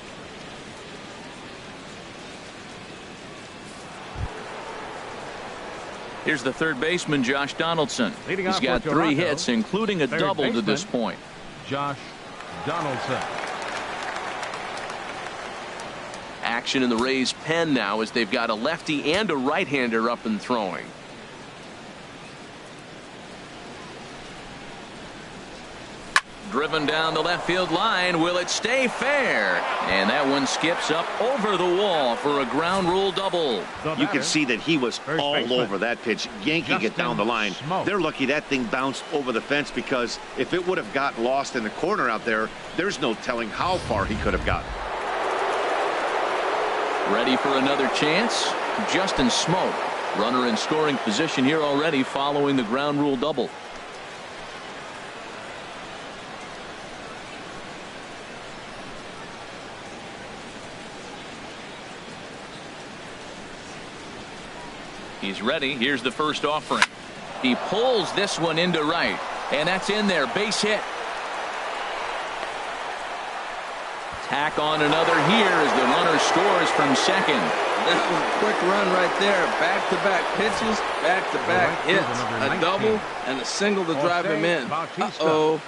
Here's the third baseman, Josh Donaldson. He's got 3 hits, including a double to this point. Josh Donaldson. Action in the Rays' pen now as they've got a lefty and a right-hander up and throwing. Driven down the left field line. Will it stay fair? And that one skips up over the wall for a ground rule double. You can see that he was all over that pitch, yanking it down the line. They're lucky that thing bounced over the fence, because if it would have gotten lost in the corner out there, there's no telling how far he could have gotten. Ready for another chance? Justin Smoke. Runner in scoring position here already following the ground rule double. He's ready. Here's the first offering. He pulls this one into right, and that's in there. Base hit. Tack on another here as the runner scores from second. That was a quick run right there. Back-to-back pitches, back-to-back hits, a double and a single to drive him in. Uh-oh.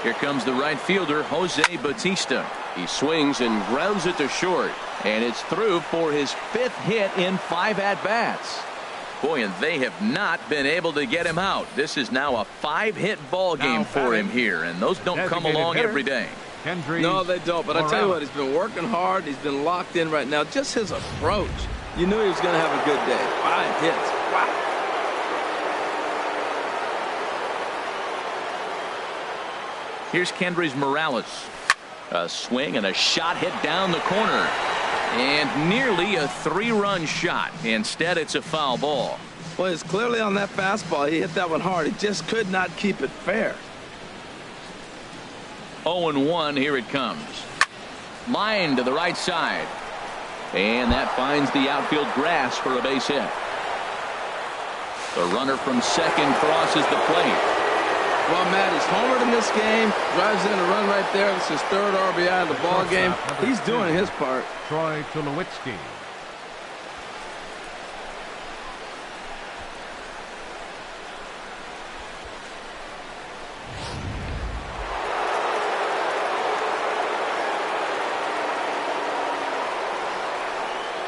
Here comes the right fielder, Jose Bautista. He swings and grounds it to short. And it's through for his 5th hit in 5 at-bats. Boy, and they have not been able to get him out. This is now a 5-hit ball game for him here, and those don't come along every day. No, they don't, but I tell you what, he's been working hard. He's been locked in right now. Just his approach. You knew he was going to have a good day. 5 hits. Wow. Here's Kendrys Morales. A swing and a shot hit down the corner. And nearly a 3-run shot. Instead, it's a foul ball. Well, it's clearly on that fastball. He hit that one hard. He just could not keep it fair. 0-1, here it comes. Line to the right side. And that finds the outfield grass for a base hit. The runner from second crosses the plate. Well, Matt, he's homered in this game, drives in a run right there. This is his 3rd RBI of the ball game. He's doing his part. Troy Tulowitzki.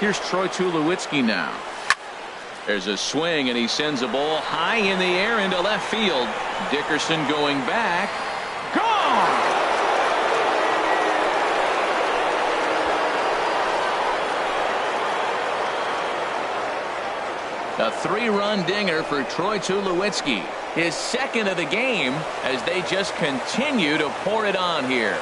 Here's Troy Tulowitzki now. There's a swing, and he sends a ball high in the air into left field. Dickerson going back. Gone! A 3-run dinger for Troy Tulowitzki. His 2nd of the game as they just continue to pour it on here.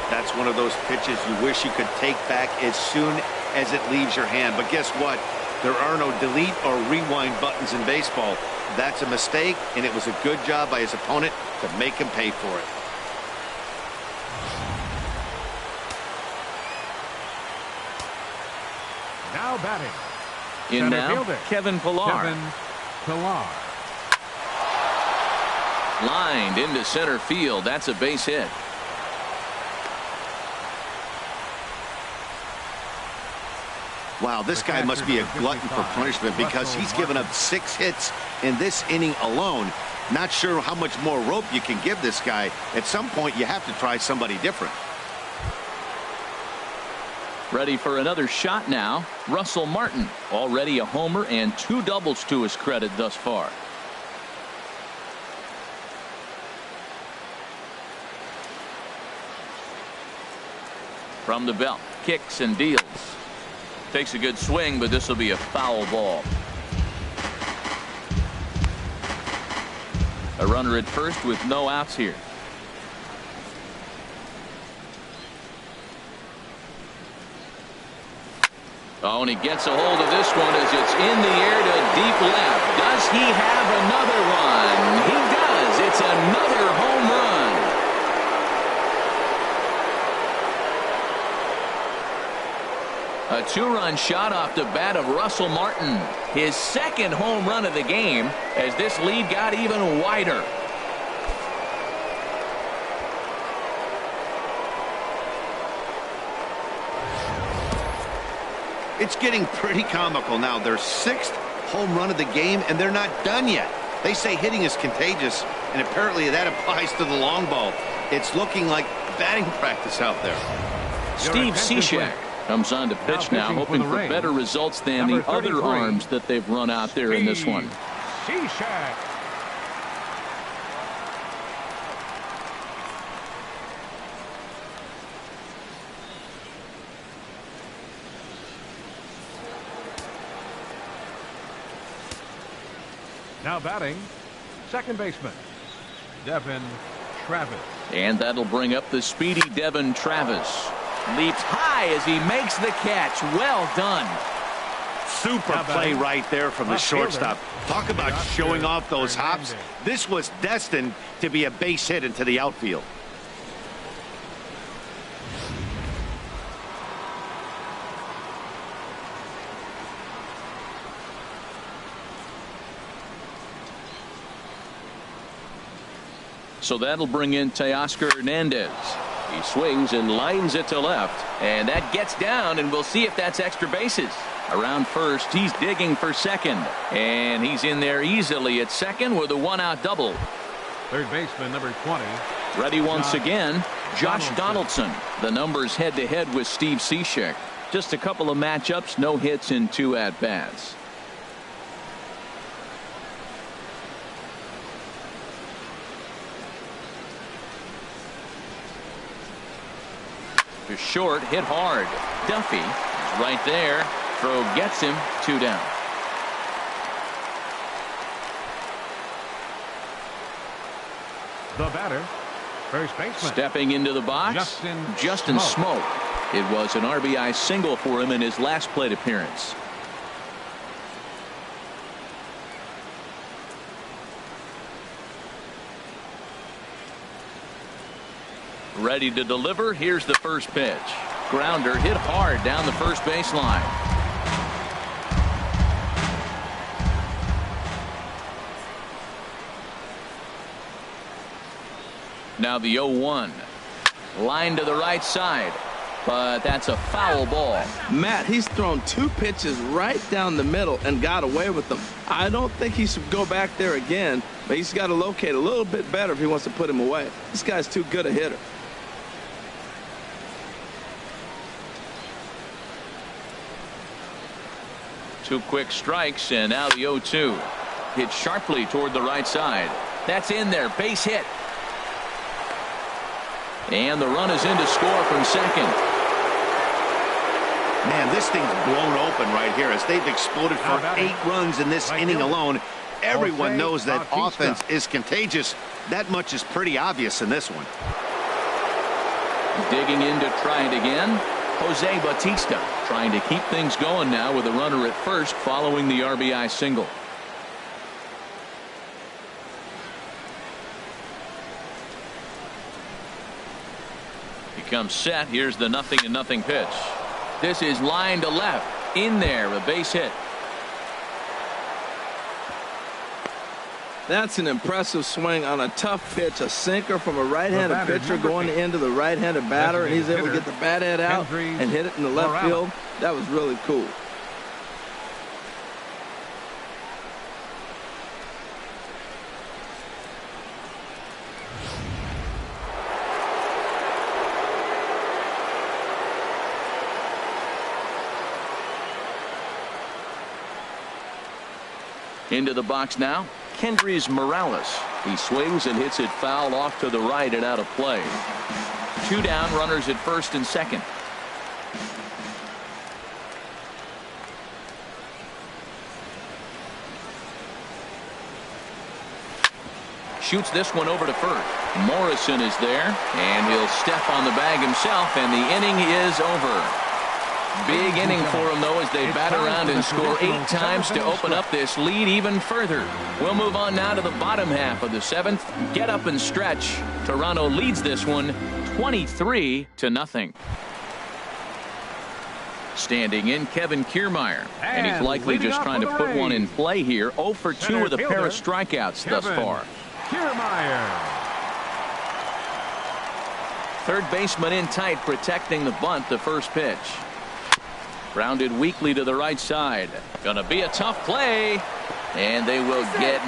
That's one of those pitches you wish you could take back as soon as it leaves your hand. But guess what? There are no delete or rewind buttons in baseball. That's a mistake, and it was a good job by his opponent to make him pay for it. Now batting. In Center now, fielder, Kevin Pillar. Kevin Pillar. Lined into center field. That's a base hit. Wow, this guy must be a glutton for punishment because he's given up 6 hits in this inning alone. Not sure how much more rope you can give this guy. At some point, you have to try somebody different. Ready for another shot now. Russell Martin, already a homer and 2 doubles to his credit thus far. From the belt, kicks and deals. Takes a good swing, but this will be a foul ball. A runner at first with no outs here. Oh, and he gets a hold of this one as it's in the air to deep left. Does he have another one? He does. It's another home run. A 2-run shot off the bat of Russell Martin. His 2nd home run of the game as this lead got even wider. It's getting pretty comical now. Their 6th home run of the game, and they're not done yet. They say hitting is contagious, and apparently that applies to the long ball. It's looking like batting practice out there. Steve Cishek comes on to pitch now, hoping for better results than the other arms that they've run out there in this one. Cishek. Now batting, Second baseman, Devin Travis. And that'll bring up the speedy Devin Travis. Leaps high as he makes the catch. Well done. Super play right there from the shortstop. Talk about showing off those hops. This was destined to be a base hit into the outfield. So that'll bring in Teoscar Hernandez. He swings and lines it to left. And that gets down, and we'll see if that's extra bases. Around first, he's digging for second. And he's in there easily at second with a one-out double. Third baseman, number 20. Ready once again, Josh Donaldson. The numbers head-to-head with Steve Cishek. Just a couple of matchups, no hits in 2 at-bats. To short, hit hard. Duffy is right there. Throw gets him. 2 down. The batter, first baseman. Stepping into the box, Justin Smoak. It was an RBI single for him in his last plate appearance. Ready to deliver. Here's the first pitch. Grounder hit hard down the first baseline. Now the 0-1. Line to the right side. But that's a foul ball. Matt, he's thrown 2 pitches right down the middle and got away with them. I don't think he should go back there again, but he's got to locate a little bit better if he wants to put him away. This guy's too good a hitter. Two quick strikes, and now the 0-2. Hit sharply toward the right side. That's in there. Base hit. And the run is in to score from second. Man, this thing's blown open right here as they've exploded for 8 runs in this inning alone. Everyone knows that offense is contagious. That much is pretty obvious in this one. Digging in to try it again. Jose Bautista trying to keep things going now with a runner at first following the RBI single. He comes set. Here's the 0-0 pitch. This is line to left. In there, a base hit. That's an impressive swing on a tough pitch. A sinker from a right-handed pitcher going into the right-handed batter, and he's able to get the bat head out and hit it in the left field. That was really cool. Into the box now, Kendrys Morales. He swings and hits it foul off to the right and out of play. 2 down, runners at first and second. Shoots this one over to first. Morrison is there, and he'll step on the bag himself, and the inning is over. Big inning for him, though, as they bat around and score 8 times to open up this lead even further. We'll move on now to the bottom half of the 7th. Get up and stretch. Toronto leads this one 23-0. Standing in, Kevin Kiermaier. And he's likely just trying to put one in play here. 0 for 2 with a pair of strikeouts thus far. Kiermaier. Third baseman in tight, protecting the bunt, the first pitch. Grounded weakly to the right side. Gonna be a tough play. And they will get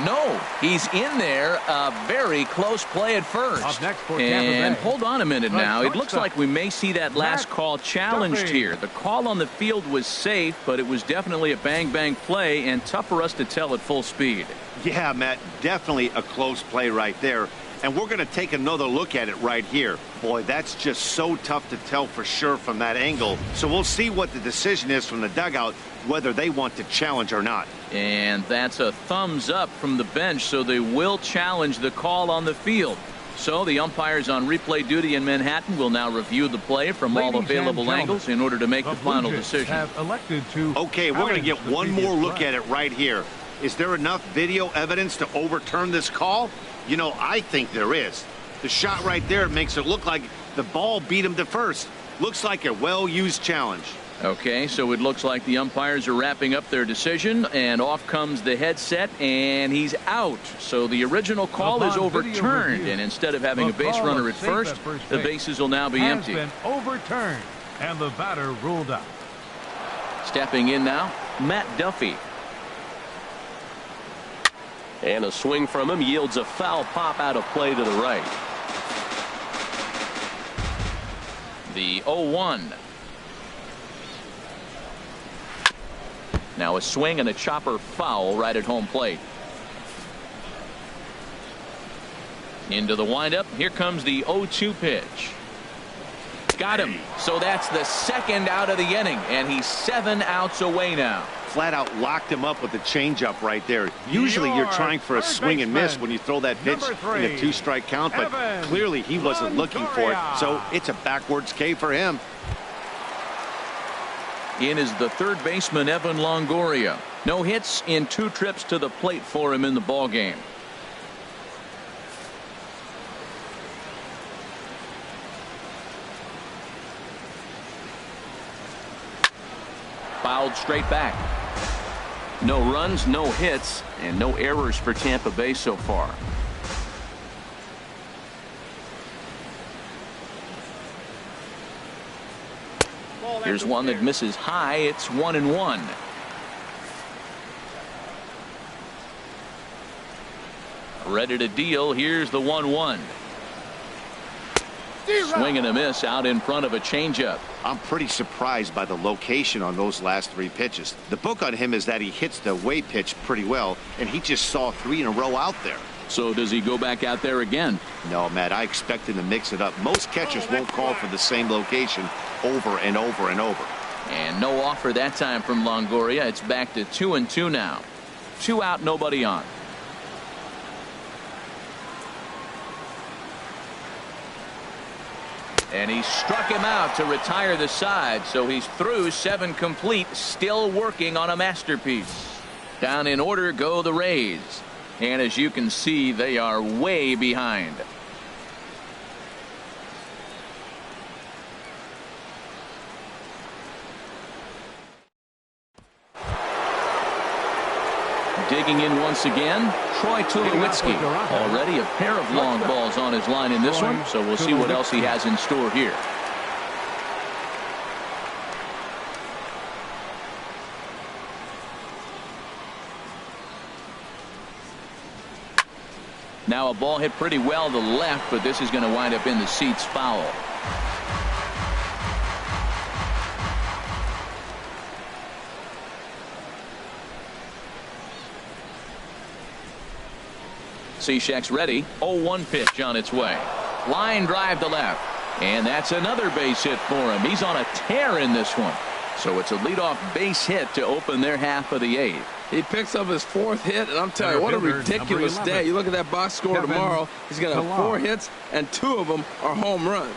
he's in there. A very close play at first. Up next for and hold on a minute now. It looks like we may see that last call challenged here. The call on the field was safe, but it was definitely a bang play and tough for us to tell at full speed. Yeah, Matt, definitely a close play right there. And we're going to take another look at it right here. Boy, that's just so tough to tell for sure from that angle. So we'll see what the decision is from the dugout, whether they want to challenge or not. And that's a thumbs up from the bench, so they will challenge the call on the field. So the umpires on replay duty in Manhattan will now review the play from all available angles in order to make the final decision. Okay, we're going to get one more look at it right here. Is there enough video evidence to overturn this call? You know, I think there is. The shot right there makes it look like the ball beat him to first. Looks like a well-used challenge. Okay, so it looks like the umpires are wrapping up their decision, and off comes the headset, and he's out. So the original call is overturned, and instead of having a base runner at first, the bases will now be empty. Has been overturned, and the batter ruled out. Stepping in now, Matt Duffy. And a swing from him yields a foul pop out of play to the right. The 0-1. Now a swing and a chopper foul right at home plate. Into the windup. Here comes the 0-2 pitch. Got him. So that's the second out of the inning, and he's 7 outs away now. Flat out locked him up with the changeup right there. Usually you're trying for a swing and miss when you throw that pitch in a 2-strike count, but clearly he wasn't looking for it, so it's a backwards K for him. In is the third baseman, Evan Longoria. No hits in 2 trips to the plate for him in the ball game. Fouled straight back. No runs, no hits, and no errors for Tampa Bay so far. Here's one that misses high. It's 1-1. Ready to deal. Here's the 1-1. Swing and a miss out in front of a changeup. I'm pretty surprised by the location on those last 3 pitches. The book on him is that he hits the away pitch pretty well, and he just saw 3 in a row out there. So does he go back out there again? No, Matt, I expect him to mix it up. Most catchers won't call for the same location over and over and over. And no offer that time from Longoria. It's back to 2-2 now. 2 out, nobody on. And he struck him out to retire the side, so he's through 7 complete, still working on a masterpiece. Down in order go the Rays. And as you can see, they are way behind. Digging in once again, Troy Tulowitzki. Already a pair of long balls on his line in this one, so we'll see what else he has in store here. Now a ball hit pretty well to the left, but this is going to wind up in the seats foul. Cishek's ready. 0-1 pitch on its way. Line drive to left. And that's another base hit for him. He's on a tear in this one. So it's a leadoff base hit to open their half of the 8th. He picks up his 4th hit, and I'm telling you, what a ridiculous day. You look at that box score tomorrow, he's going to have 4 hits, and 2 of them are home runs.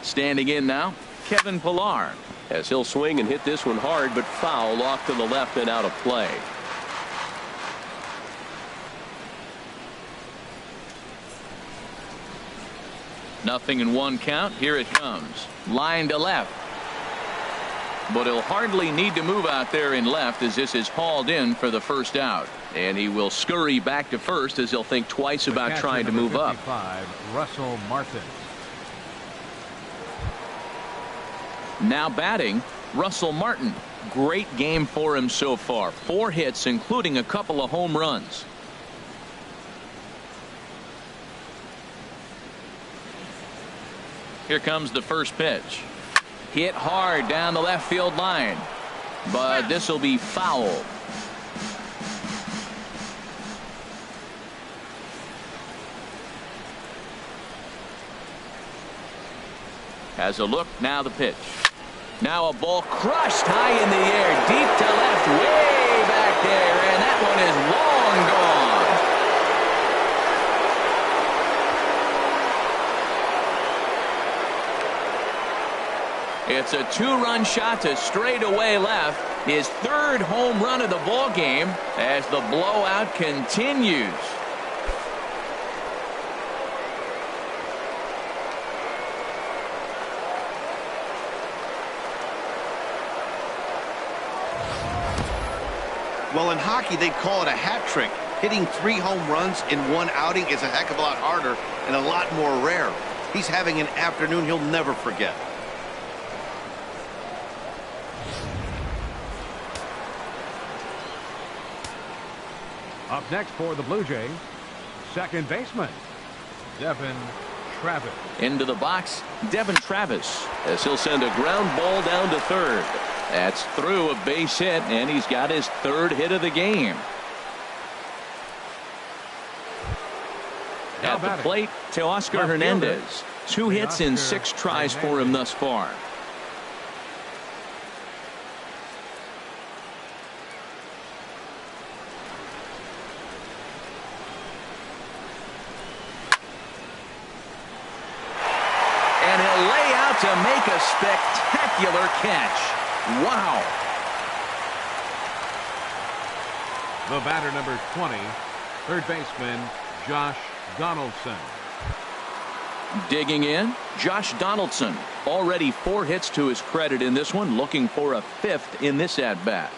Standing in now, Kevin Pillar. As he'll swing and hit this one hard, but foul off to the left and out of play. Nothing in 1 count. Here it comes. Line to left. But he'll hardly need to move out there in left as this is hauled in for the first out. And he will scurry back to first as he'll think twice about trying to move up. Russell Martin. Now batting, Russell Martin. Great game for him so far. 4 hits, including a couple of home runs. Here comes the first pitch. Hit hard down the left field line, but this will be foul. Has a look, now the pitch. Now a ball crushed high in the air, deep to left, way back there, and that one is long gone. It's a two-run shot to straightaway left, his third home run of the ball game as the blowout continues. Well, in hockey, they call it a hat trick. Hitting 3 home runs in one outing is a heck of a lot harder and a lot more rare. He's having an afternoon he'll never forget. Up next for the Blue Jays, second baseman, Devin Travis. Into the box, Devin Travis, as he'll send a ground ball down to third. That's through a base hit, and he's got his third hit of the game. Now At the batting, plate, Teoscar left Hernandez. fielder, 2 hits in Teoscar 6 tries for him thus far. And he'll lay out to make a spectacular catch. Wow. The batter, number 20, third baseman, Josh Donaldson. Digging in, Josh Donaldson. Already 4 hits to his credit in this one, looking for a 5th in this at-bat.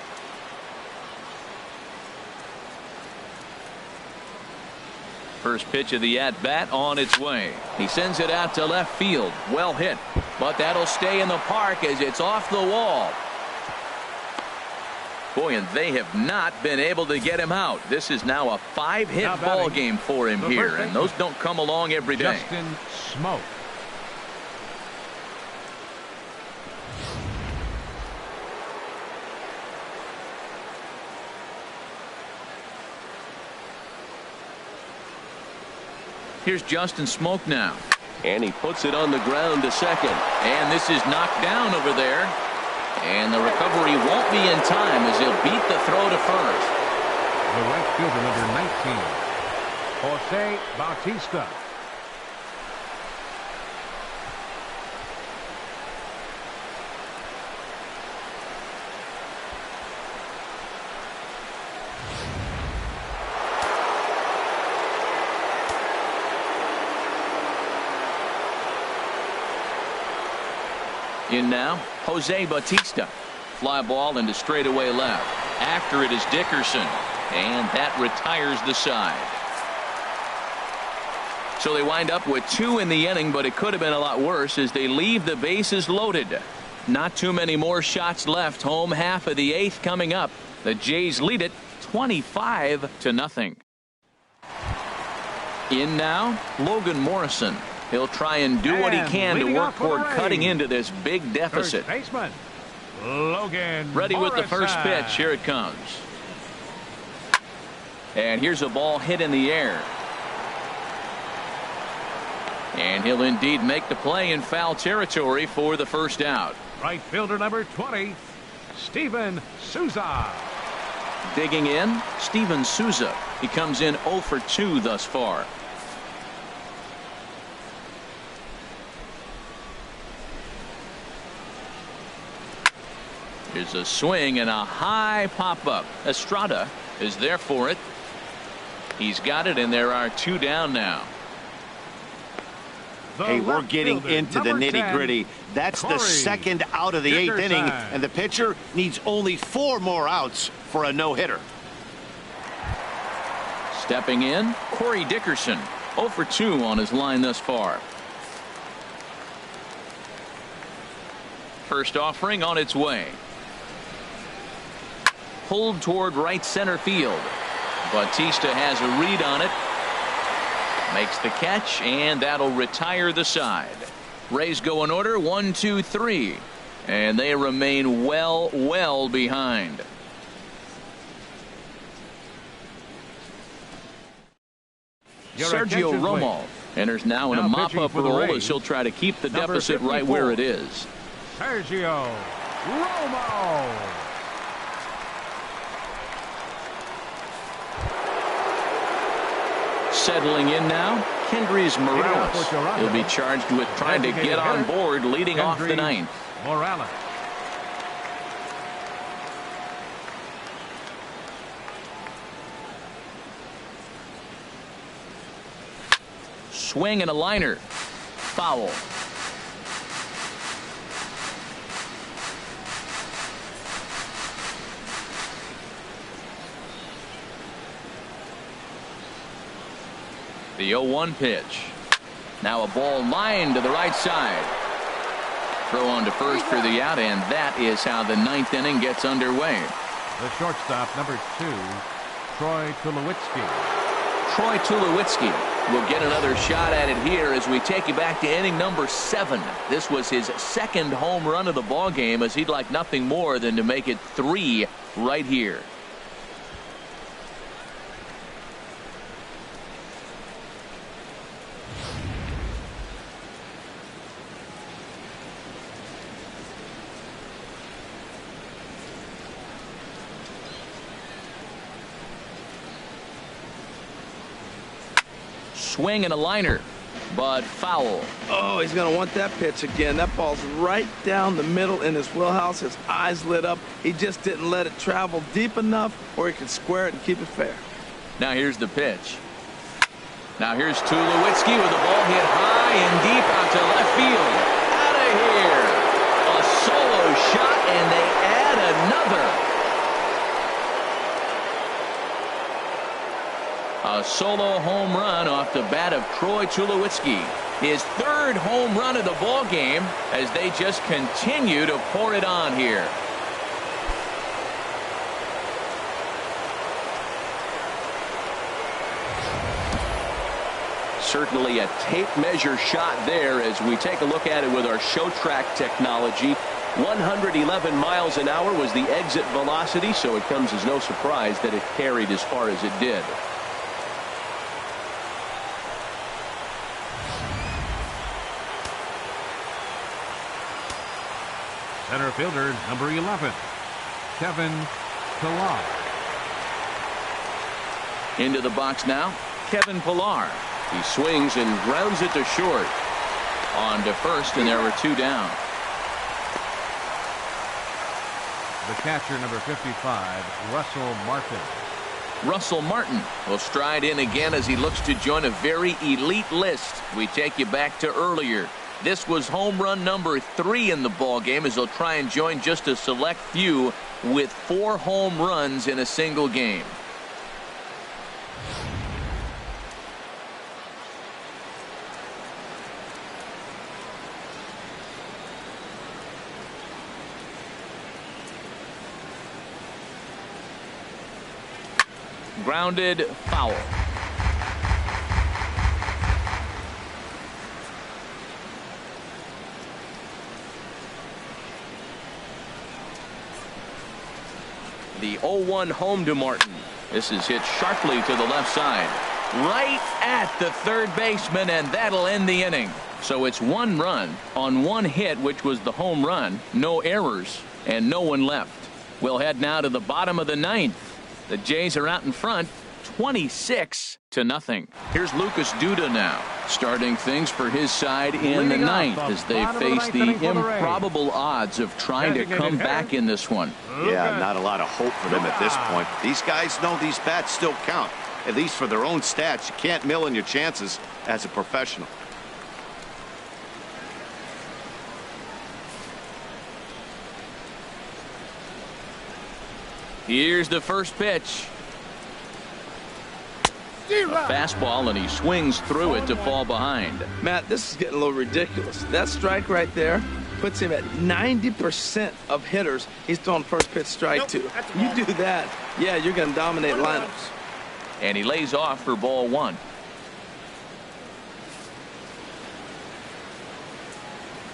First pitch of the at-bat on its way. He sends it out to left field. Well hit, but that'll stay in the park as it's off the wall. Boy, and they have not been able to get him out. This is now a 5-hit ball game for him here, and those don't come along every day. Justin Smoke. Here's Justin Smoke now. And he puts it on the ground to second. And this is knocked down over there. And the recovery won't be in time as he'll beat the throw to first. The right fielder, number 19, Jose Bautista. In now, Jose Bautista. Fly ball into straightaway left. After it is Dickerson. And that retires the side. So they wind up with 2 in the inning, but it could have been a lot worse as they leave the bases loaded. Not too many more shots left. Home half of the 8th coming up. The Jays lead it 25-0. In now, Logan Morrison. He'll try and do what he can to work toward cutting into this big deficit. First baseman, Logan Ready with the first Morrison. pitch. Here it comes. And here's a ball hit in the air. And he'll indeed make the play in foul territory for the first out. Right fielder, number 20, Steven Souza. Digging in, Steven Souza. He comes in 0 for 2 thus far. Here's a swing and a high pop-up. Estrada is there for it. He's got it, and there are 2 down now. Hey, we're getting fielder, into the number 10, nitty-gritty. That's Corey the second out of the 8th Dickerson. inning, and the pitcher needs only 4 more outs for a no-hitter. Stepping in, Corey Dickerson. 0 for 2 on his line thus far. First offering on its way. Pulled toward right center field. Bautista has a read on it. Makes the catch, and that'll retire the side. Rays go in order 1, 2, 3. And they remain well behind. Sergio Romo enters now in a mop-up role as he'll try to keep the deficit right where it is. Sergio Romo. Settling in now, Kendrys Morales. He'll be charged with trying to get on board leading off the ninth. Morales. Swing and a liner. Foul. The 0-1 pitch. Now a ball lined to the right side. Throw on to first for the out, and that is how the ninth inning gets underway. The shortstop, number 2, Troy Tulowitzki. Troy Tulowitzki will get another shot at it here as we take you back to inning number 7. This was his second home run of the ball game, as he'd like nothing more than to make it 3 right here. Swing and a liner, but foul. Oh, he's going to want that pitch again. That ball's right down the middle in his wheelhouse. His eyes lit up. He just didn't let it travel deep enough where he could square it and keep it fair. Now here's the pitch. Now here's Tulowitzki with the ball hit high and deep out to left field. Out of here. A solo shot, and they add another. A solo home run off the bat of Troy Tulowitzki. His third home run of the ball game as they just continue to pour it on here. Certainly a tape measure shot there as we take a look at it with our show track technology. 111 miles an hour was the exit velocity, so it comes as no surprise that it carried as far as it did. Center fielder, number 11, Kevin Pillar. Into the box now, Kevin Pillar. He swings and grounds it to short. On to first, and there were 2 down. The catcher, number 55, Russell Martin. Russell Martin will stride in again as he looks to join a very elite list. We take you back to earlier. This was home run number 3 in the ball game as he'll try and join just a select few with 4 home runs in a single game. Grounded, foul. The 0-1 home to Martin. This is hit sharply to the left side. Right at the third baseman, and that'll end the inning. So it's 1 run on 1 hit, which was the home run. No errors, and no one left. We'll head now to the bottom of the 9th. The Jays are out in front, 26-0. Here's Lucas Duda now, starting things for his side in the 9th as they face the improbable odds of trying to come back in this one. Yeah, not a lot of hope for them at this point. These guys know these bats still count, at least for their own stats. You can't mill in your chances as a professional. Here's the first pitch. A fastball, and he swings through it to fall behind. Matt, this is getting a little ridiculous. That strike right there puts him at 90% of hitters he's throwing first pitch strike to. You do that, yeah, you're going to dominate lineups. And he lays off for ball 1.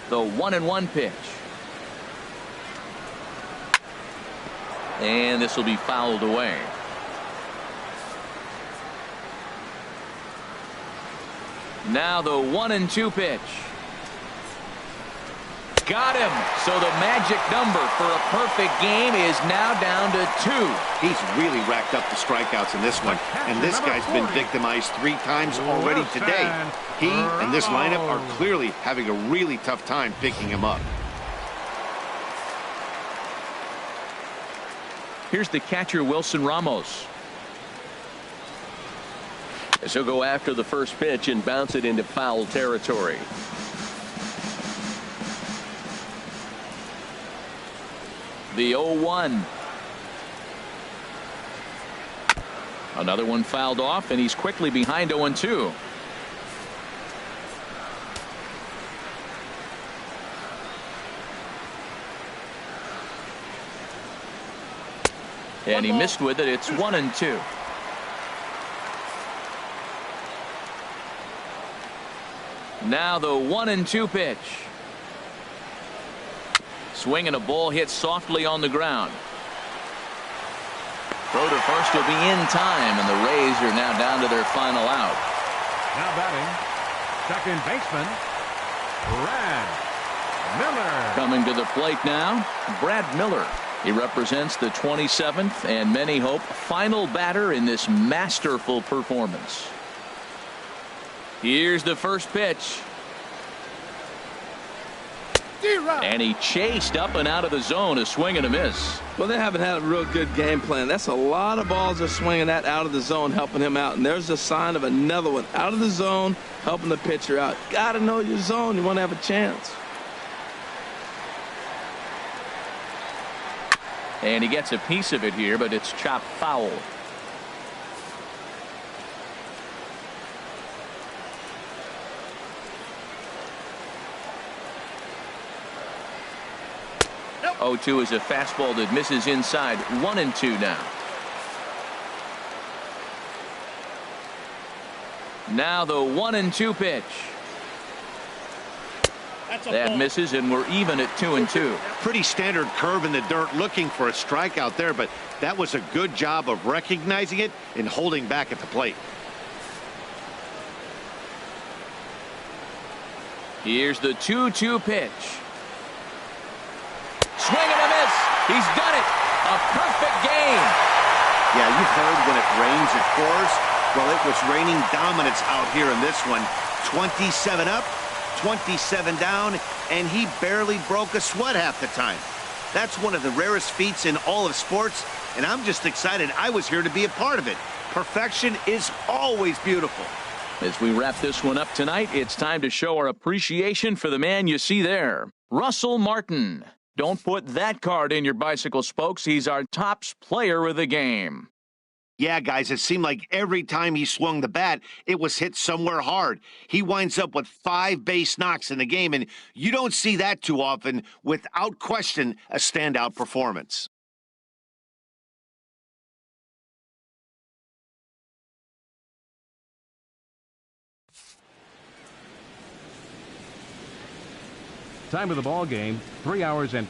The 1-1 pitch. And this will be fouled away. Now the 1-2 pitch. Got him. So the magic number for a perfect game is now down to 2. He's really racked up the strikeouts in this one, and this guy's been victimized 3 times already today. He and this lineup are clearly having a really tough time picking him up. Here's the catcher, Wilson Ramos. As he'll go after the first pitch and bounce it into foul territory. The 0-1. Another one fouled off, and he's quickly behind 0-2. And he missed with it. It's 1-2. Now the 1-2 pitch. Swing and a ball hit softly on the ground. Throw to first will be in time, and the Rays are now down to their final out. Now batting, second baseman, Brad Miller. Coming to the plate now, Brad Miller. He represents the 27th and many hope final batter in this masterful performance. Here's the first pitch. And he chased up and out of the zone, a swing and a miss. Well, they haven't had a real good game plan. That's a lot of balls they're swinging at out of the zone, helping him out. And there's a sign of another one out of the zone, helping the pitcher out. Got to know your zone. You want to have a chance. And he gets a piece of it here, but it's chopped foul. Nope. 0-2 is a fastball that misses inside. 1-2 now. Now the 1-2 pitch. That misses, and we're even at 2-2. Pretty standard curve in the dirt, looking for a strikeout there, but that was a good job of recognizing it and holding back at the plate. Here's the 2-2 pitch. Swing and a miss. He's done it. A perfect game. Yeah, you've heard when it rains, it pours. Well, it was raining dominance out here in this one. 27 up, 27 down, and he barely broke a sweat half the time. That's one of the rarest feats in all of sports, and I'm just excited I was here to be a part of it. Perfection is always beautiful. As we wrap this one up tonight, it's time to show our appreciation for the man you see there, Russell Martin. Don't put that card in your bicycle spokes. He's our tops player of the game. Yeah, guys, it seemed like every time he swung the bat, it was hit somewhere hard. He winds up with 5 base knocks in the game, and you don't see that too often. Without question, a standout performance. Time of the ball game, 3 hours and